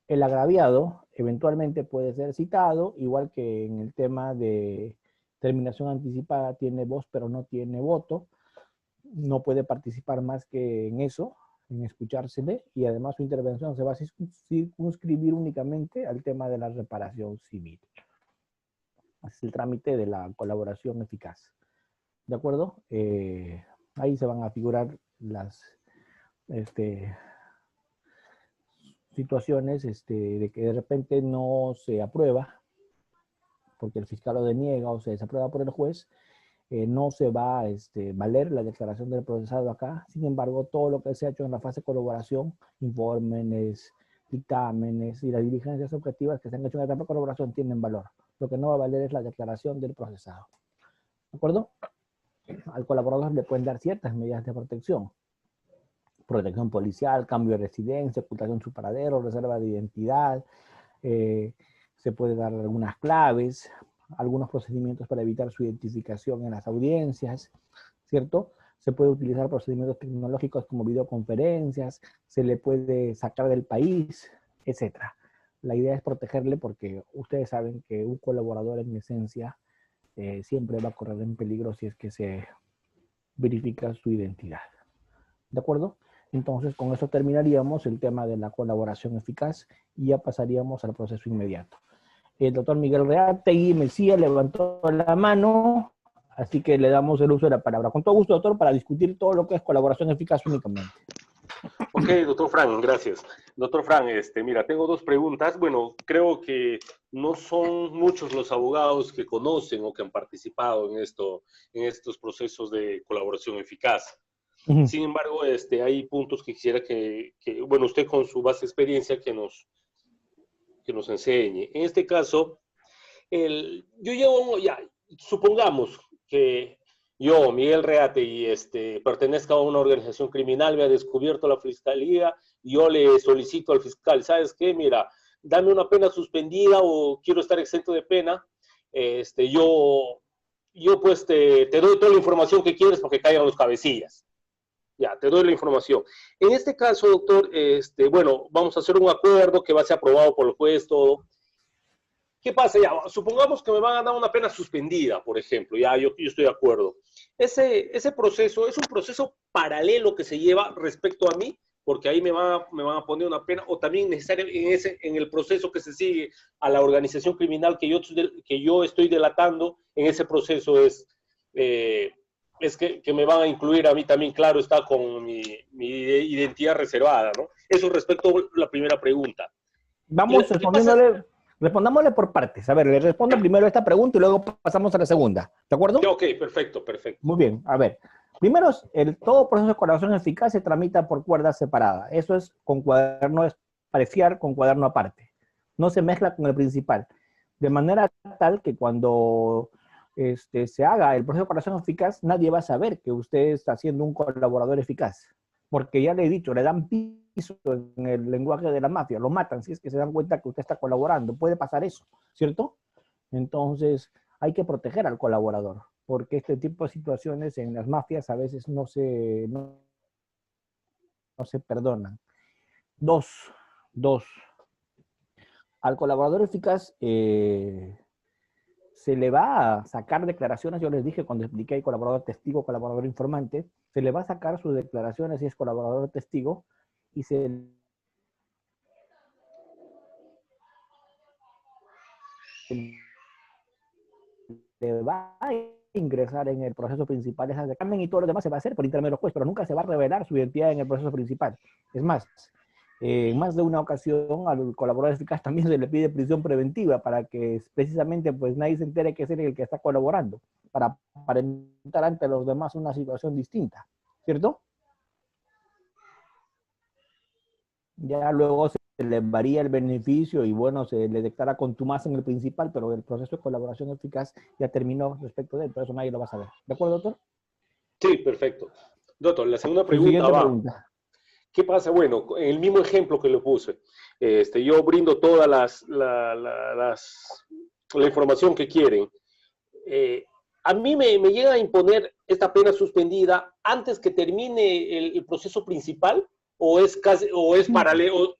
El agraviado eventualmente puede ser citado, igual que en el tema de terminación anticipada, tiene voz pero no tiene voto, no puede participar más que en eso, en escuchársele, y además su intervención se va a circunscribir únicamente al tema de la reparación civil. Es el trámite de la colaboración eficaz. ¿De acuerdo? Ahí se van a figurar las situaciones de que de repente no se aprueba, porque el fiscal lo deniega o se desaprueba por el juez, no se va a valer la declaración del procesado acá. Sin embargo, todo lo que se ha hecho en la fase de colaboración, informes, dictámenes y las diligencias objetivas que se han hecho en la etapa de colaboración tienen valor. Lo que no va a valer es la declaración del procesado. ¿De acuerdo? Al colaborador le pueden dar ciertas medidas de protección. Protección policial, cambio de residencia, ocultación de su paradero, reserva de identidad, se puede dar algunas claves, algunos procedimientos para evitar su identificación en las audiencias, ¿cierto? Se puede utilizar procedimientos tecnológicos como videoconferencias, se le puede sacar del país, etc. La idea es protegerle porque ustedes saben que un colaborador en esencia siempre va a correr en peligro si es que se verifica su identidad. ¿De acuerdo? Entonces, con eso terminaríamos el tema de la colaboración eficaz y ya pasaríamos al proceso inmediato. El doctor Miguel Reategui Mesía levantó la mano, así que le damos el uso de la palabra. Con todo gusto, doctor, para discutir todo lo que es colaboración eficaz únicamente. Ok, doctor Fran, gracias. Doctor Fran, mira, tengo dos preguntas. Bueno, creo que no son muchos los abogados que conocen o que han participado en estos procesos de colaboración eficaz. Sin embargo, hay puntos que quisiera que, bueno, usted con su vasta experiencia que nos enseñe. En este caso, yo llevo, ya, supongamos que yo, Miguel Reategui, pertenezca a una organización criminal, me ha descubierto la fiscalía, y yo le solicito al fiscal, ¿sabes qué? Mira, dame una pena suspendida o quiero estar exento de pena, yo pues te doy toda la información que quieres para que caigan los cabecillas. Ya, te doy la información. En este caso, doctor, bueno, vamos a hacer un acuerdo que va a ser aprobado por el juez, todo. ¿Qué pasa? Ya, supongamos que me van a dar una pena suspendida, por ejemplo. Ya, yo estoy de acuerdo. Ese proceso es un proceso paralelo que se lleva respecto a mí, porque ahí me van a poner una pena, o también necesario en el proceso que se sigue a la organización criminal que yo estoy delatando, en ese proceso es que me van a incluir a mí también, claro, está con mi identidad reservada, ¿no? Eso respecto a la primera pregunta. Vamos respondámosle por partes. A ver, le respondo primero esta pregunta y luego pasamos a la segunda. ¿De acuerdo? Ok, perfecto, perfecto. Muy bien, a ver. Primero, todo proceso de colaboración eficaz se tramita por cuerda separada. Eso es con cuaderno parcial, con cuaderno aparte. No se mezcla con el principal. De manera tal que cuando se haga el proceso de colaboración eficaz, nadie va a saber que usted está siendo un colaborador eficaz. Porque ya le he dicho, le dan piso en el lenguaje de la mafia, lo matan si es que se dan cuenta que usted está colaborando. Puede pasar eso, ¿cierto? Entonces, hay que proteger al colaborador, porque este tipo de situaciones en las mafias a veces no se perdonan. Dos. Al colaborador eficaz se le va a sacar declaraciones, yo les dije cuando expliqué el colaborador testigo, colaborador informante, se le va a sacar sus declaraciones si es colaborador testigo y se le va a ingresar en el proceso principal esas declaraciones y todo lo demás se va a hacer por intermedio de los jueces, pero nunca se va a revelar su identidad en el proceso principal. Es más, en más de una ocasión al colaborador eficaz también se le pide prisión preventiva para que precisamente pues nadie se entere que es él el que está colaborando, para aparentar ante los demás una situación distinta, ¿cierto? Ya luego se le varía el beneficio y bueno, se le declara contumaz en el principal, pero el proceso de colaboración eficaz ya terminó respecto de él, por eso nadie lo va a saber. ¿De acuerdo, doctor? Sí, perfecto. Doctor, la segunda pregunta. ¿Qué pasa? Bueno, en el mismo ejemplo que le puse, yo brindo toda la información que quieren. A mí me llega a imponer esta pena suspendida antes que termine el proceso principal o es paralelo.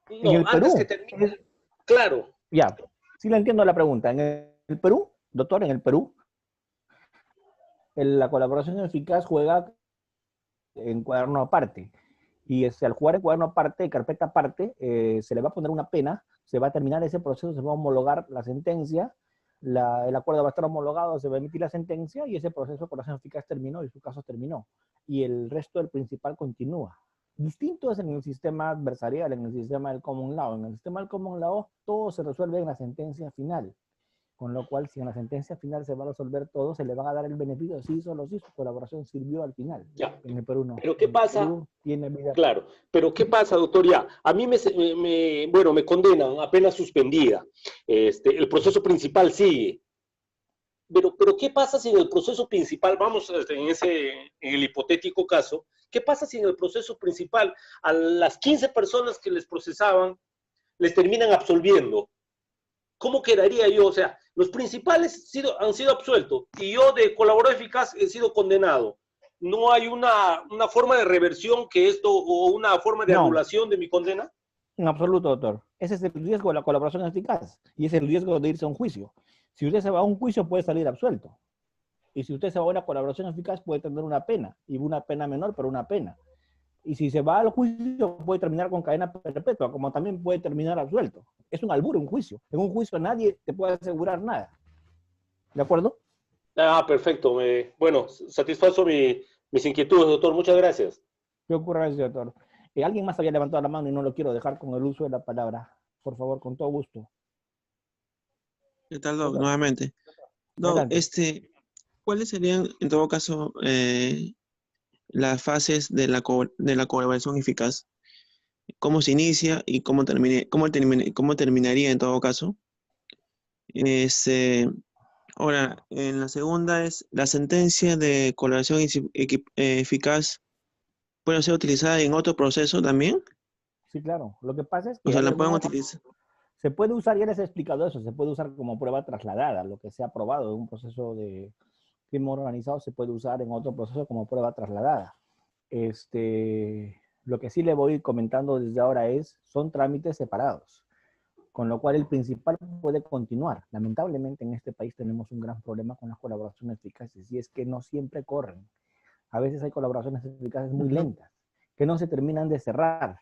No, en el antes Perú, que termine. Claro. Ya, sí le entiendo la pregunta. En el Perú, doctor, en el Perú, la colaboración eficaz juega en cuaderno aparte. Y al jugar en cuaderno aparte, carpeta aparte, se le va a poner una pena, se va a terminar ese proceso, se va a homologar la sentencia, el acuerdo va a estar homologado, se va a emitir la sentencia y ese proceso de colaboración eficaz terminó y su caso terminó. Y el resto del principal continúa. Distinto es en el sistema adversarial, en el sistema del common law. En el sistema del common law todo se resuelve en la sentencia final. Con lo cual, si en la sentencia final se va a resolver todo, se le va a dar el beneficio, sí, solo si su colaboración sirvió al final. Ya. En el Perú no. Pero ¿qué pasa? Perú tiene vida. Claro, pero ¿qué pasa, doctor? Ya, a mí me condenan a pena suspendida. El proceso principal sigue. Pero ¿qué pasa si en el proceso principal, vamos en el hipotético caso, qué pasa si en el proceso principal a las 15 personas que les procesaban les terminan absolviendo? ¿Cómo quedaría yo? O sea, los principales han sido absueltos y yo de colaborador eficaz he sido condenado. ¿No hay una forma de reversión que esto o una forma de anulación de mi condena? En absoluto, doctor. Ese es el riesgo de la colaboración eficaz y es el riesgo de irse a un juicio. Si usted se va a un juicio puede salir absuelto. Y si usted se va a una colaboración eficaz puede tener una pena, y una pena menor, pero una pena. Y si se va al juicio puede terminar con cadena perpetua, como también puede terminar absuelto. Es un albur un juicio. En un juicio nadie te puede asegurar nada. ¿De acuerdo? Ah, perfecto. Bueno, satisfazo mis inquietudes, doctor. Muchas gracias. ¿Qué ocurre, doctor? Alguien más había levantado la mano y no lo quiero dejar con el uso de la palabra. Por favor, con todo gusto. ¿Qué tal, Doc? Nuevamente. Doc, Adelante. ¿cuáles serían, en todo caso, las fases de la colaboración eficaz? ¿Cómo se inicia y cómo terminaría en todo caso? Ahora, en la segunda es, ¿la sentencia de colaboración eficaz puede ser utilizada en otro proceso también? Sí, claro. Lo que pasa es O que sea, hay ¿la pueden algunas... utilizar? Se puede usar, ya les he explicado eso, se puede usar como prueba trasladada. Lo que se ha probado en un proceso de crimen organizado se puede usar en otro proceso como prueba trasladada. Lo que sí le voy comentando desde ahora son trámites separados, con lo cual el principal puede continuar. Lamentablemente en este país tenemos un gran problema con las colaboraciones eficaces y es que no siempre corren. A veces hay colaboraciones eficaces muy lentas, que no se terminan de cerrar,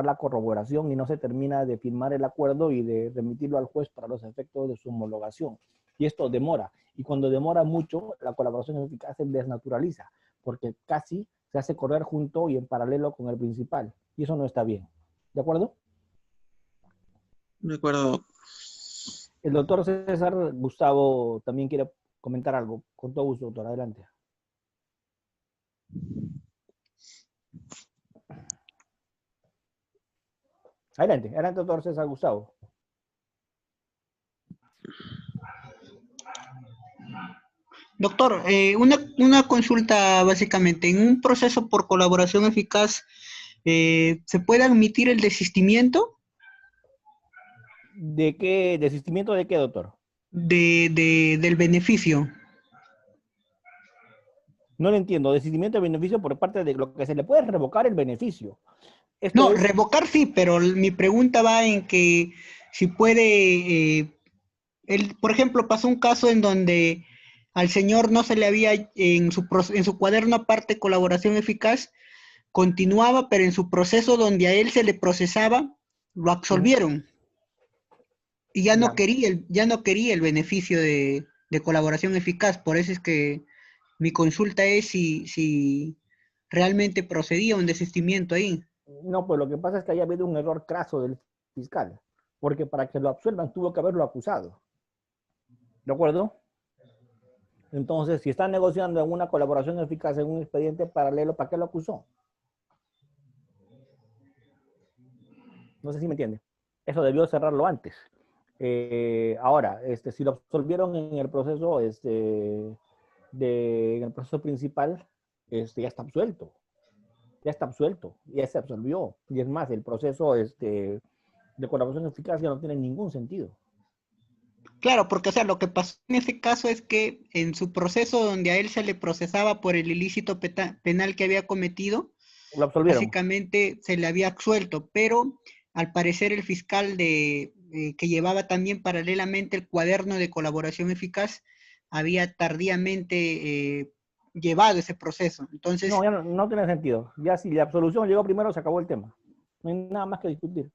la corroboración y no se termina de firmar el acuerdo y de remitirlo al juez para los efectos de su homologación. Y esto demora. Y cuando demora mucho, la colaboración eficaz se desnaturaliza, porque casi se hace correr junto y en paralelo con el principal. Y eso no está bien. ¿De acuerdo? De acuerdo. El doctor César Gustavo también quiere comentar algo. Con todo gusto, doctor. Adelante. Adelante, doctor César Gustavo. Doctor, una consulta básicamente. En un proceso por colaboración eficaz, ¿se puede admitir el desistimiento? ¿De qué? ¿Desistimiento de qué, doctor? Del beneficio. No lo entiendo. Desistimiento de beneficio por parte de lo que se le puede revocar el beneficio. No, revocar sí, pero mi pregunta va en que si puede, por ejemplo, pasó un caso en donde al señor no se le había, en su cuaderno aparte colaboración eficaz, continuaba, pero en su proceso donde a él se le procesaba, lo absolvieron. Y ya no quería el beneficio de colaboración eficaz. Por eso es que mi consulta es si realmente procedía un desistimiento ahí. No, pues lo que pasa es que haya habido un error craso del fiscal, porque para que lo absuelvan tuvo que haberlo acusado. ¿De acuerdo? Entonces, si está negociando en una colaboración eficaz en un expediente paralelo, ¿para qué lo acusó? No sé si me entiende. Eso debió cerrarlo antes. Ahora, si lo absolvieron en el proceso, en el proceso principal, ya está absuelto. Ya está absuelto, ya se absolvió. Y es más, el proceso de colaboración eficaz ya no tiene ningún sentido. Claro, porque o sea, lo que pasó en ese caso es que en su proceso donde a él se le procesaba por el ilícito penal que había cometido, lo absolvieron. Básicamente se le había absuelto, pero al parecer el fiscal que llevaba también paralelamente el cuaderno de colaboración eficaz había tardíamente llevado ese proceso. Entonces, no, ya no tiene sentido. Ya si la absolución llegó primero, se acabó el tema. No hay nada más que discutir.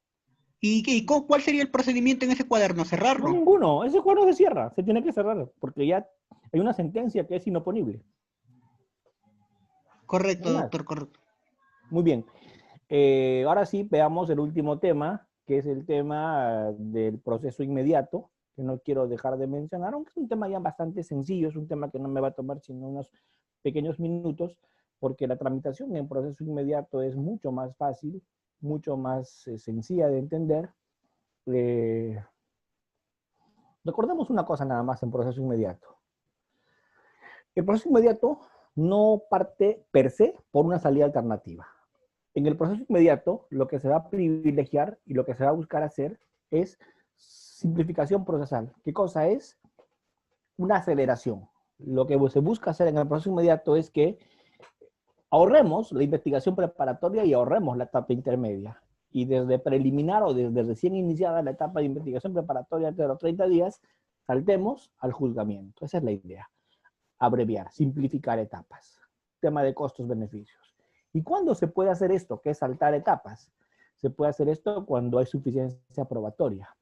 ¿Y cuál sería el procedimiento en ese cuaderno? ¿Cerrarlo? No, ninguno. Ese cuaderno se cierra. Se tiene que cerrar porque ya hay una sentencia que es inoponible. Correcto, doctor, correcto. Muy bien. Ahora sí, veamos el último tema, que es el tema del proceso inmediato, que no quiero dejar de mencionar, aunque es un tema ya bastante sencillo, es un tema que no me va a tomar sino unos pequeños minutos, porque la tramitación en proceso inmediato es mucho más fácil, mucho más sencilla de entender. Recordemos una cosa nada más en proceso inmediato. El proceso inmediato no parte per se por una salida alternativa. En el proceso inmediato, lo que se va a privilegiar y lo que se va a buscar hacer es simplificación procesal. ¿Qué cosa es? Una aceleración. Lo que se busca hacer en el proceso inmediato es que ahorremos la investigación preparatoria y ahorremos la etapa intermedia. y desde preliminar o desde recién iniciada la etapa de investigación preparatoria de los 30 días, saltemos al juzgamiento. Esa es la idea. Abreviar, simplificar etapas. Tema de costos-beneficios. ¿Y cuándo se puede hacer esto? ¿Qué es saltar etapas? Se puede hacer esto cuando hay suficiencia probatoria.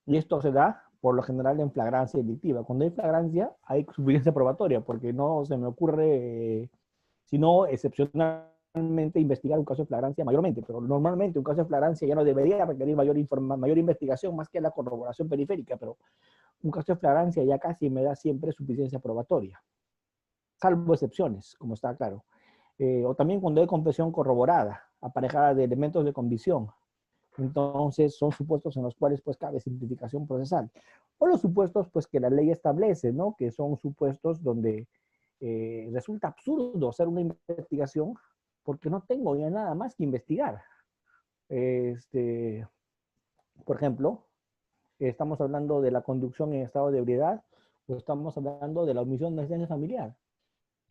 Y esto se da, por lo general, en flagrancia delictiva. Cuando hay flagrancia, hay suficiencia probatoria, porque no se me ocurre, sino excepcionalmente, investigar un caso de flagrancia mayormente, pero normalmente un caso de flagrancia ya no debería requerir mayor investigación más que la corroboración periférica, pero un caso de flagrancia ya casi me da siempre suficiencia probatoria, salvo excepciones, como está claro. O también cuando hay confesión corroborada, aparejada de elementos de convicción. Entonces son supuestos en los cuales pues cabe simplificación procesal. O los supuestos pues que la ley establece, ¿no? Que son supuestos donde resulta absurdo hacer una investigación porque no tengo ya nada más que investigar. Por ejemplo, estamos hablando de la conducción en estado de ebriedad o estamos hablando de la omisión de asistencia familiar.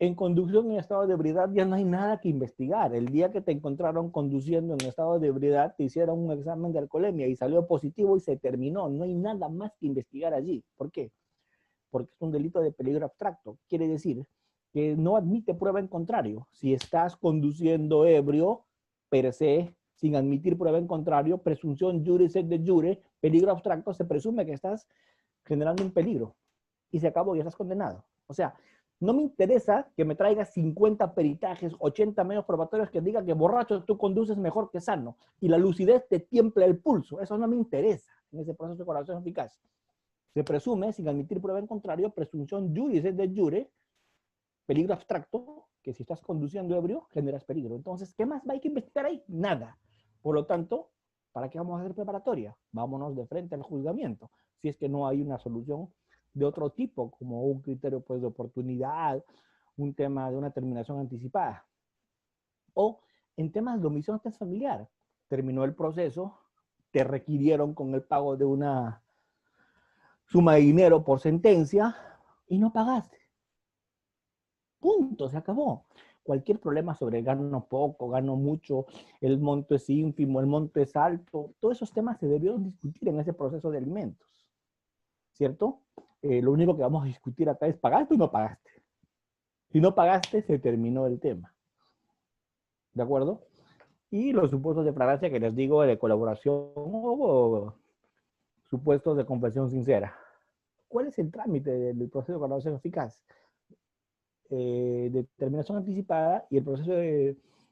En conducción en estado de ebriedad ya no hay nada que investigar. El día que te encontraron conduciendo en estado de ebriedad, te hicieron un examen de alcoholemia y salió positivo y se terminó. No hay nada más que investigar allí. ¿Por qué? Porque es un delito de peligro abstracto. Quiere decir que no admite prueba en contrario. Si estás conduciendo ebrio, per se, sin admitir prueba en contrario, presunción jure sed de jure, peligro abstracto, se presume que estás generando un peligro. Y se acabó, ya estás condenado. O sea, no me interesa que me traigas 50 peritajes, 80 medios probatorios que digan que borracho tú conduces mejor que sano y la lucidez te tiembla el pulso. Eso no me interesa en ese proceso de corrección eficaz. Se presume, sin admitir prueba en contrario, presunción jure sed de jure, peligro abstracto, que si estás conduciendo ebrio, generas peligro. Entonces, ¿qué más hay que investigar ahí? Nada. Por lo tanto, ¿para qué vamos a hacer preparatoria? Vámonos de frente al juzgamiento, si es que no hay una solución de otro tipo, como un criterio pues, de oportunidad, un tema de una terminación anticipada. O en temas de omisión familiar, terminó el proceso, te requirieron con el pago de una suma de dinero por sentencia y no pagaste. Punto, se acabó. Cualquier problema sobre gano poco, gano mucho, el monto es ínfimo, el monto es alto, todos esos temas se debieron discutir en ese proceso de alimentos, ¿cierto? Lo único que vamos a discutir acá es ¿pagaste o no pagaste? Si no pagaste, se terminó el tema. ¿De acuerdo? Y los supuestos de flagrancia que les digo de colaboración o supuestos de confesión sincera. ¿Cuál es el trámite del proceso de colaboración eficaz? Determinación anticipada y el proceso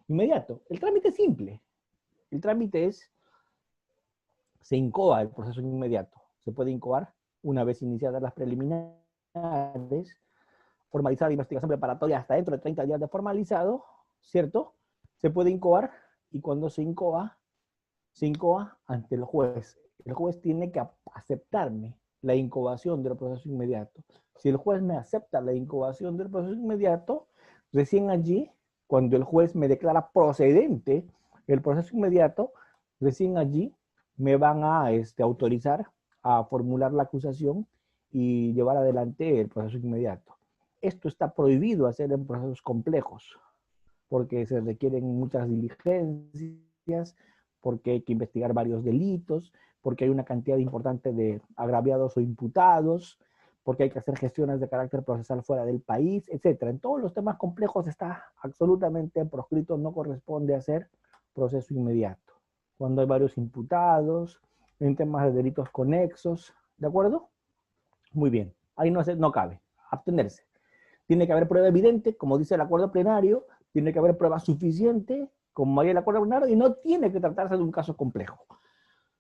inmediato. El trámite es simple. El trámite es, se incoa el proceso inmediato. Se puede incoar una vez iniciadas las preliminares, formalizar la investigación preparatoria hasta dentro de 30 días de formalizado, ¿cierto? Se puede incoar y cuando se incoa ante el juez. El juez tiene que aceptarme la incoación del proceso inmediato. Si el juez me acepta la incoación del proceso inmediato, recién allí, cuando el juez me declara procedente el proceso inmediato, recién allí me van a autorizar a formular la acusación y llevar adelante el proceso inmediato. Esto está prohibido hacer en procesos complejos, porque se requieren muchas diligencias, porque hay que investigar varios delitos, porque hay una cantidad importante de agraviados o imputados, porque hay que hacer gestiones de carácter procesal fuera del país, etc. En todos los temas complejos está absolutamente proscrito, no corresponde hacer proceso inmediato. Cuando hay varios imputados, en temas de delitos conexos, ¿de acuerdo? Muy bien, ahí no cabe, abstenerse. Tiene que haber prueba evidente, como dice el acuerdo plenario, tiene que haber prueba suficiente, como hay el acuerdo plenario, y no tiene que tratarse de un caso complejo.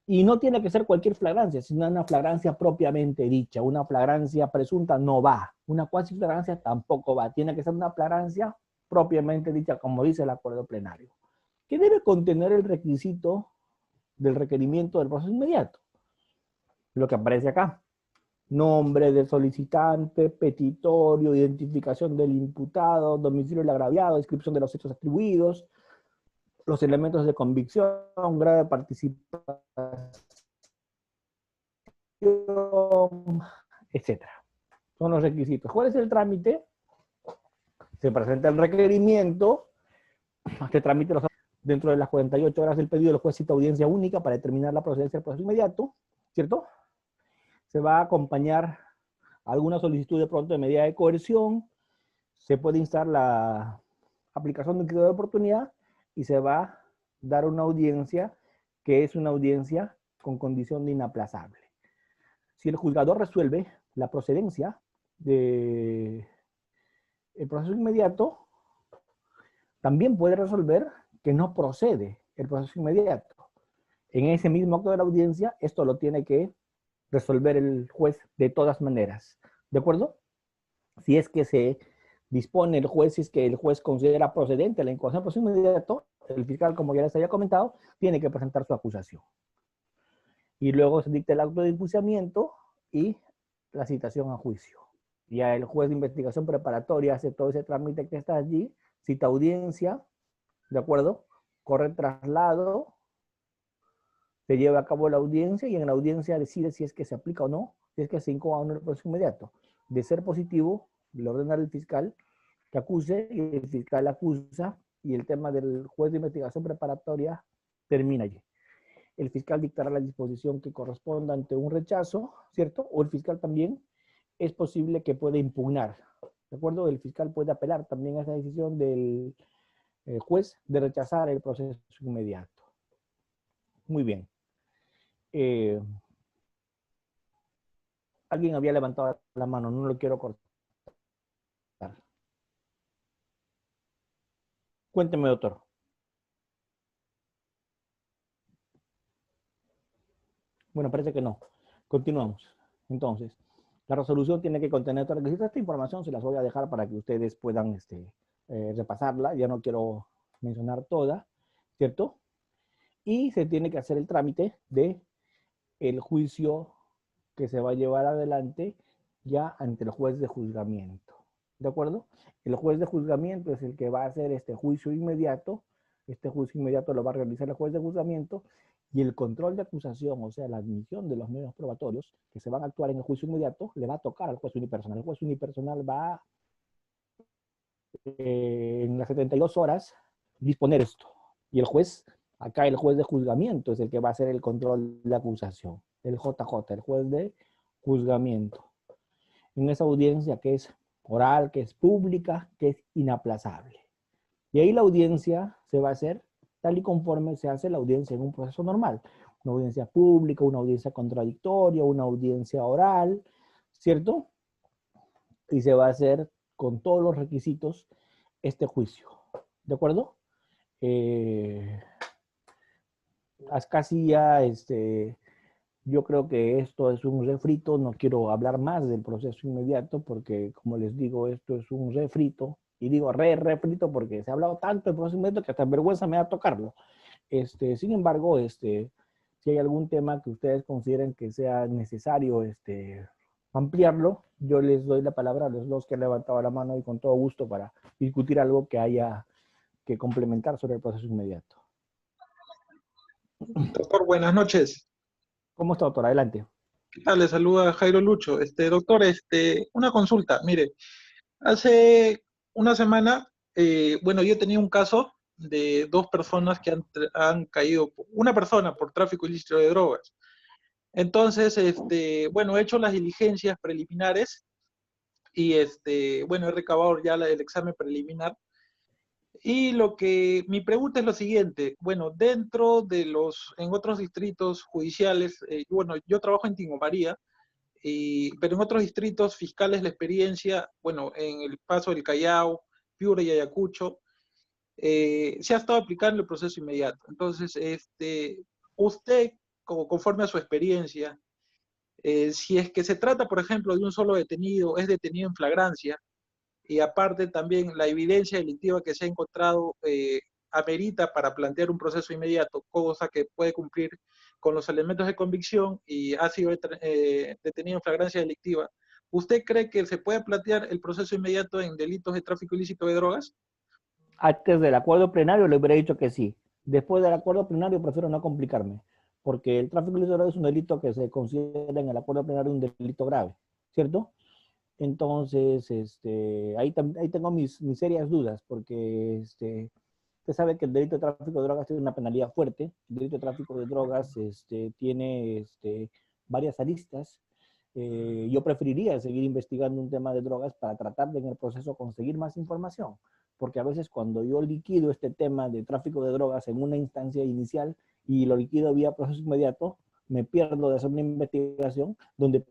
Y no tiene que ser cualquier flagrancia, sino una flagrancia propiamente dicha. Una flagrancia presunta no va. Una cuasi flagrancia tampoco va. Tiene que ser una flagrancia propiamente dicha, como dice el acuerdo plenario, que debe contener el requisito del requerimiento del proceso inmediato. Lo que aparece acá. Nombre del solicitante, petitorio, identificación del imputado, domicilio del agraviado, descripción de los hechos atribuidos, los elementos de convicción, grado de participación, etc. Son los requisitos. ¿Cuál es el trámite? Se presenta el requerimiento. Este trámite Dentro de las 48 horas del pedido, el juez cita audiencia única para determinar la procedencia del proceso inmediato, ¿cierto? Se va a acompañar a alguna solicitud de pronto de medida de coerción, se puede instar la aplicación de un criterio de oportunidad y se va a dar una audiencia que es una audiencia con condición de inaplazable. Si el juzgador resuelve la procedencia del proceso inmediato, también puede resolver que no procede el proceso inmediato. En ese mismo acto de la audiencia, esto lo tiene que resolver el juez de todas maneras. ¿De acuerdo? Si es que se dispone el juez, si es que el juez considera procedente la incoación del proceso inmediato, el fiscal, como ya les había comentado, tiene que presentar su acusación. Y luego se dicta el acto de enjuiciamiento y la citación a juicio. Ya el juez de investigación preparatoria hace todo ese trámite que está allí, cita audiencia, ¿de acuerdo? Corre traslado, se lleva a cabo la audiencia y en la audiencia decide si es que se aplica o no, si es que se incoa o no el proceso inmediato. De ser positivo, le ordena al fiscal que acuse y el fiscal acusa y el tema del juez de investigación preparatoria termina allí. El fiscal dictará la disposición que corresponda ante un rechazo, ¿cierto? O el fiscal también es posible que pueda impugnar, ¿de acuerdo? El fiscal puede apelar también a esa decisión del juez de rechazar el proceso inmediato. Muy bien. Alguien había levantado la mano, no lo quiero cortar. Cuénteme, doctor. Bueno, parece que no. Continuamos. Entonces, la resolución tiene que contener todos los requisitos. Esta información se las voy a dejar para que ustedes puedan repasarla. Ya no quiero mencionar toda, ¿cierto? Y se tiene que hacer el trámite de el juicio que se va a llevar adelante ya ante el juez de juzgamiento. ¿De acuerdo? El juez de juzgamiento es el que va a hacer este juicio inmediato. Este juicio inmediato lo va a realizar el juez de juzgamiento y el control de acusación, o sea, la admisión de los medios probatorios que se van a actuar en el juicio inmediato, le va a tocar al juez unipersonal. El juez unipersonal va en las 72 horas disponer esto. Y el juez, acá el juez de juzgamiento es el que va a hacer el control de acusación. El JJ, el juez de juzgamiento. En esa audiencia que es oral, que es pública, que es inaplazable. Y ahí la audiencia se va a hacer tal y conforme se hace la audiencia en un proceso normal. Una audiencia pública, una audiencia contradictoria, una audiencia oral, ¿cierto? Y se va a hacer con todos los requisitos este juicio. ¿De acuerdo? Casi ya, yo creo que esto es un refrito. No quiero hablar más del proceso inmediato porque, como les digo, esto es un refrito. Y digo refrito porque se ha hablado tanto del proceso inmediato que hasta vergüenza me da tocarlo. Sin embargo, si hay algún tema que ustedes consideren que sea necesario ampliarlo, yo les doy la palabra a los dos que han levantado la mano y con todo gusto para discutir algo que haya que complementar sobre el proceso inmediato. Doctor, buenas noches. ¿Cómo está, doctor? Adelante. ¿Qué tal? Le saluda Jairo Lucho. Doctor, una consulta. Mire, hace una semana, bueno, yo tenía un caso de dos personas que han caído, una persona por tráfico ilícito de drogas. Entonces, bueno, he hecho las diligencias preliminares y, bueno, he recabado ya el examen preliminar. Y mi pregunta es lo siguiente, bueno, dentro de en otros distritos judiciales, bueno, yo trabajo en Tingo María, pero en otros distritos fiscales la experiencia, bueno, en el Paso del Callao, Piura y Ayacucho, se ha estado aplicando el proceso inmediato. Entonces, usted, conforme a su experiencia, si es que se trata, por ejemplo, de un solo detenido, es detenido en flagrancia, y aparte también la evidencia delictiva que se ha encontrado amerita para plantear un proceso inmediato, cosa que puede cumplir con los elementos de convicción y ha sido detenido en flagrancia delictiva. ¿Usted cree que se puede plantear el proceso inmediato en delitos de tráfico ilícito de drogas? Antes del acuerdo plenario le hubiera dicho que sí. Después del acuerdo plenario prefiero no complicarme, porque el tráfico ilícito de drogas es un delito que se considera en el acuerdo plenario un delito grave, ¿cierto? Entonces, ahí tengo mis serias dudas, porque Usted sabe que el delito de tráfico de drogas tiene una penalidad fuerte. El delito de tráfico de drogas tiene varias aristas. Yo preferiría seguir investigando un tema de drogas para tratar de en el proceso conseguir más información. Porque a veces cuando yo liquido este tema de tráfico de drogas en una instancia inicial y lo liquido vía proceso inmediato, me pierdo de hacer una investigación donde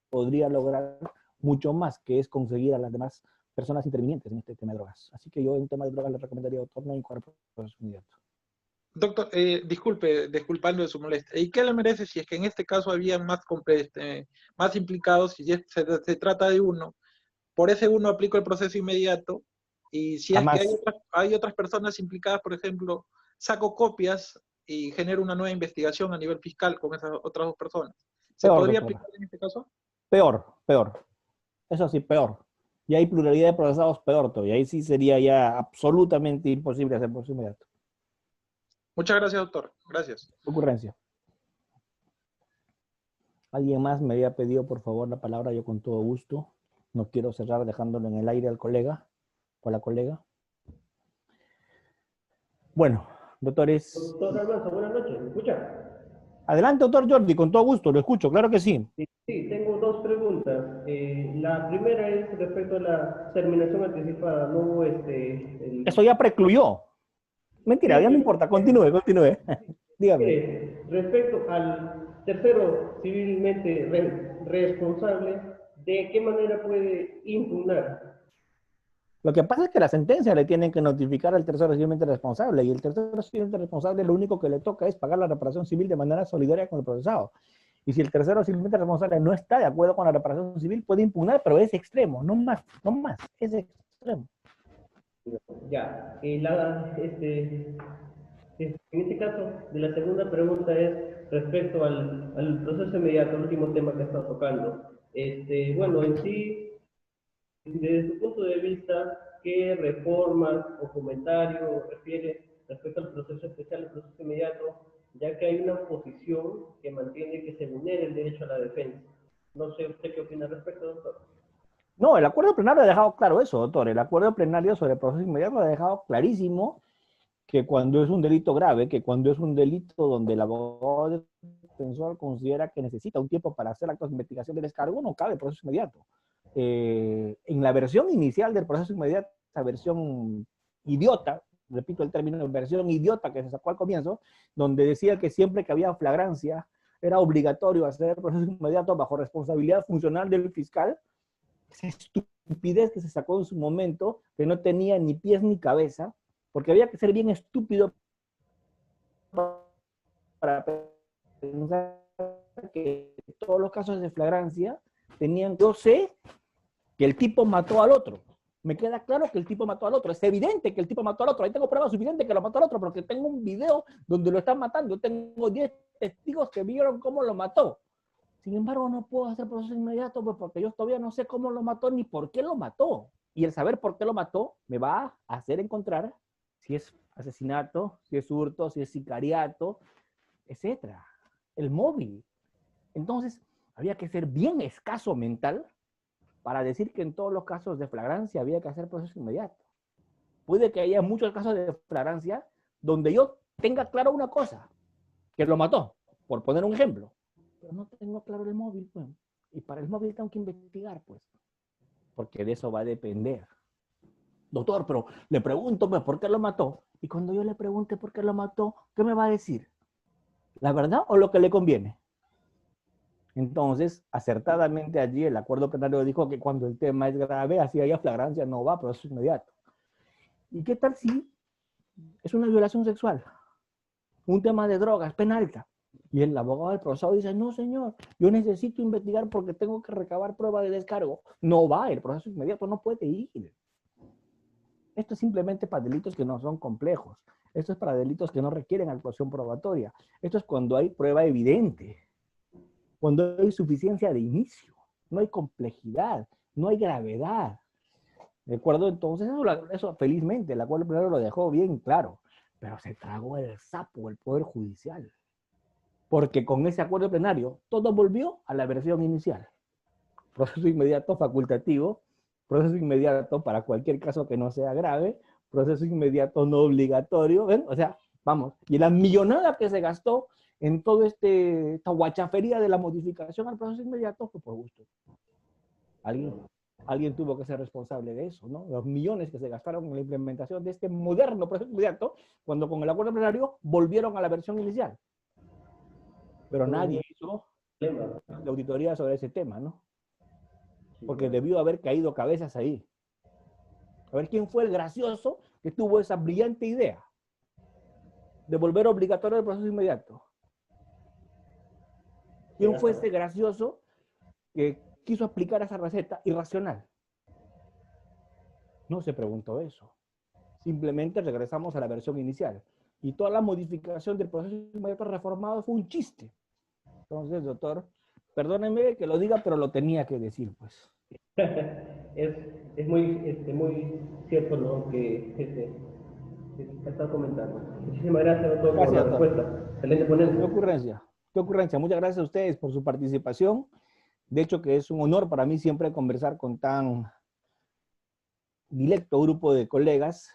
podría lograr mucho más, que es conseguir a las demás personas intervinientes en este tema de drogas. Así que yo en tema de drogas le recomendaría, doctor, no incorporar proceso inmediato. Doctor, disculpando de su molestia. ¿Y qué le merece si es que en este caso había más implicados, y se trata de uno? Por ese uno aplico el proceso inmediato, y si Jamás. es que hay otras personas implicadas, por ejemplo, saco copias y genero una nueva investigación a nivel fiscal con esas otras dos personas. ¿Se Peor, podría doctor. aplicar en este caso? Peor. Eso sí, peor. Y hay pluralidad de procesados, peor todavía. Ahí sí sería ya absolutamente imposible hacer proceso inmediato. Muchas gracias, doctor. Gracias. Ocurrencia. ¿Alguien más me había pedido, por favor, la palabra? Yo con todo gusto. No quiero cerrar dejándolo en el aire al colega o a la colega. Bueno, doctores. Doctor Almanza, buenas noches. ¿Me escucha? Adelante, doctor Jordi, con todo gusto, lo escucho, claro que sí. Sí, tengo dos preguntas. La primera es respecto a la terminación anticipada. No hubo Eso ya precluyó. Mentira, ya no importa, continúe. Dígame. Respecto al tercero civilmente responsable, ¿de qué manera puede impugnar? Lo que pasa es que la sentencia le tienen que notificar al tercero civilmente responsable, y el tercero civilmente responsable lo único que le toca es pagar la reparación civil de manera solidaria con el procesado. Y si el tercero civilmente responsable no está de acuerdo con la reparación civil, puede impugnar, pero es extremo, no más, es extremo. Ya, en este caso, de la segunda pregunta es respecto al proceso inmediato, el último tema que está tocando. Bueno, en sí, desde su punto de vista, ¿qué reformas o comentarios refiere respecto al proceso especial y proceso inmediato, ya que hay una posición que mantiene que se vulnere el derecho a la defensa? No sé usted qué opina al respecto, doctor. No, el acuerdo plenario ha dejado claro eso, doctor. El acuerdo plenario sobre el proceso inmediato ha dejado clarísimo que cuando es un delito grave, que cuando es un delito donde el abogado defensor considera que necesita un tiempo para hacer actos de investigación de descargo, no cabe el proceso inmediato. En la versión inicial del proceso inmediato, esa versión idiota, repito el término, versión idiota que se sacó al comienzo, donde decía que siempre que había flagrancia era obligatorio hacer el proceso inmediato bajo responsabilidad funcional del fiscal, esa estupidez que se sacó en su momento, que no tenía ni pies ni cabeza, porque había que ser bien estúpido para pensar que todos los casos de flagrancia tenían, yo sé que el tipo mató al otro. Me queda claro que el tipo mató al otro. Es evidente que el tipo mató al otro. Ahí tengo pruebas suficientes que lo mató al otro, porque tengo un video donde lo están matando. Yo tengo 10 testigos que vieron cómo lo mató. Sin embargo, no puedo hacer proceso inmediato, pues, porque yo todavía no sé cómo lo mató ni por qué lo mató. Y el saber por qué lo mató me va a hacer encontrar si es asesinato, si es hurto, si es sicariato, etc. El móvil. Entonces, había que ser bien escaso mental para decir que en todos los casos de flagrancia había que hacer proceso inmediato. Puede que haya muchos casos de flagrancia donde yo tenga claro una cosa, que lo mató, por poner un ejemplo, pero no tengo claro el móvil, pues. Y para el móvil tengo que investigar, pues, porque de eso va a depender. Doctor, pero le pregunto, pues, ¿por qué lo mató? Y cuando yo le pregunte por qué lo mató, ¿qué me va a decir? ¿La verdad o lo que le conviene? Entonces, acertadamente allí el acuerdo plenario dijo que cuando el tema es grave, así haya flagrancia, no va a proceso inmediato. ¿Y qué tal si es una violación sexual? Un tema de drogas, pena alta. Y el abogado del procesado dice, no señor, yo necesito investigar porque tengo que recabar prueba de descargo. No va, el proceso inmediato no puede ir. Esto es simplemente para delitos que no son complejos. Esto es para delitos que no requieren actuación probatoria. Esto es cuando hay prueba evidente. Cuando hay suficiencia de inicio, no hay complejidad, no hay gravedad. ¿De acuerdo? Entonces, eso felizmente, el acuerdo plenario lo dejó bien claro, pero se tragó el sapo el Poder Judicial. Porque con ese acuerdo plenario, todo volvió a la versión inicial. Proceso inmediato facultativo, proceso inmediato para cualquier caso que no sea grave, proceso inmediato no obligatorio, ¿ven? O sea, vamos, y la millonada que se gastó en toda esta guachafería de la modificación al proceso inmediato fue por gusto. Alguien tuvo que ser responsable de eso, ¿no? Los millones que se gastaron en la implementación de este moderno proceso inmediato, cuando con el acuerdo plenario volvieron a la versión inicial. Pero nadie hizo la auditoría sobre ese tema, ¿no? Porque debió haber caído cabezas ahí. A ver quién fue el gracioso que tuvo esa brillante idea de volver obligatorio el proceso inmediato. ¿Quién fue ese gracioso que quiso aplicar esa receta irracional? No se preguntó eso. Simplemente regresamos a la versión inicial. Y toda la modificación del proceso inmediato reformado fue un chiste. Entonces, doctor, perdóneme que lo diga, pero lo tenía que decir, pues. Es muy cierto lo que está comentando. Muchísimas gracias, doctor, por la respuesta. Excelente ponencia. Qué ocurrencia. Muchas gracias a ustedes por su participación. De hecho, que es un honor para mí siempre conversar con tan directo grupo de colegas.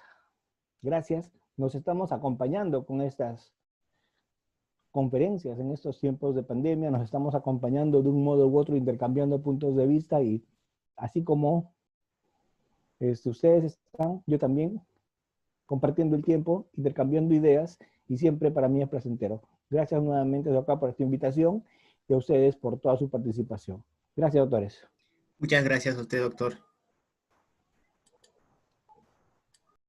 Gracias. Nos estamos acompañando con estas conferencias en estos tiempos de pandemia. Nos estamos acompañando de un modo u otro, intercambiando puntos de vista, y así como ustedes están, yo también, compartiendo el tiempo, intercambiando ideas, y siempre para mí es placentero. Gracias nuevamente, doctor, por esta invitación, y a ustedes por toda su participación. Gracias, doctores. Muchas gracias a usted, doctor.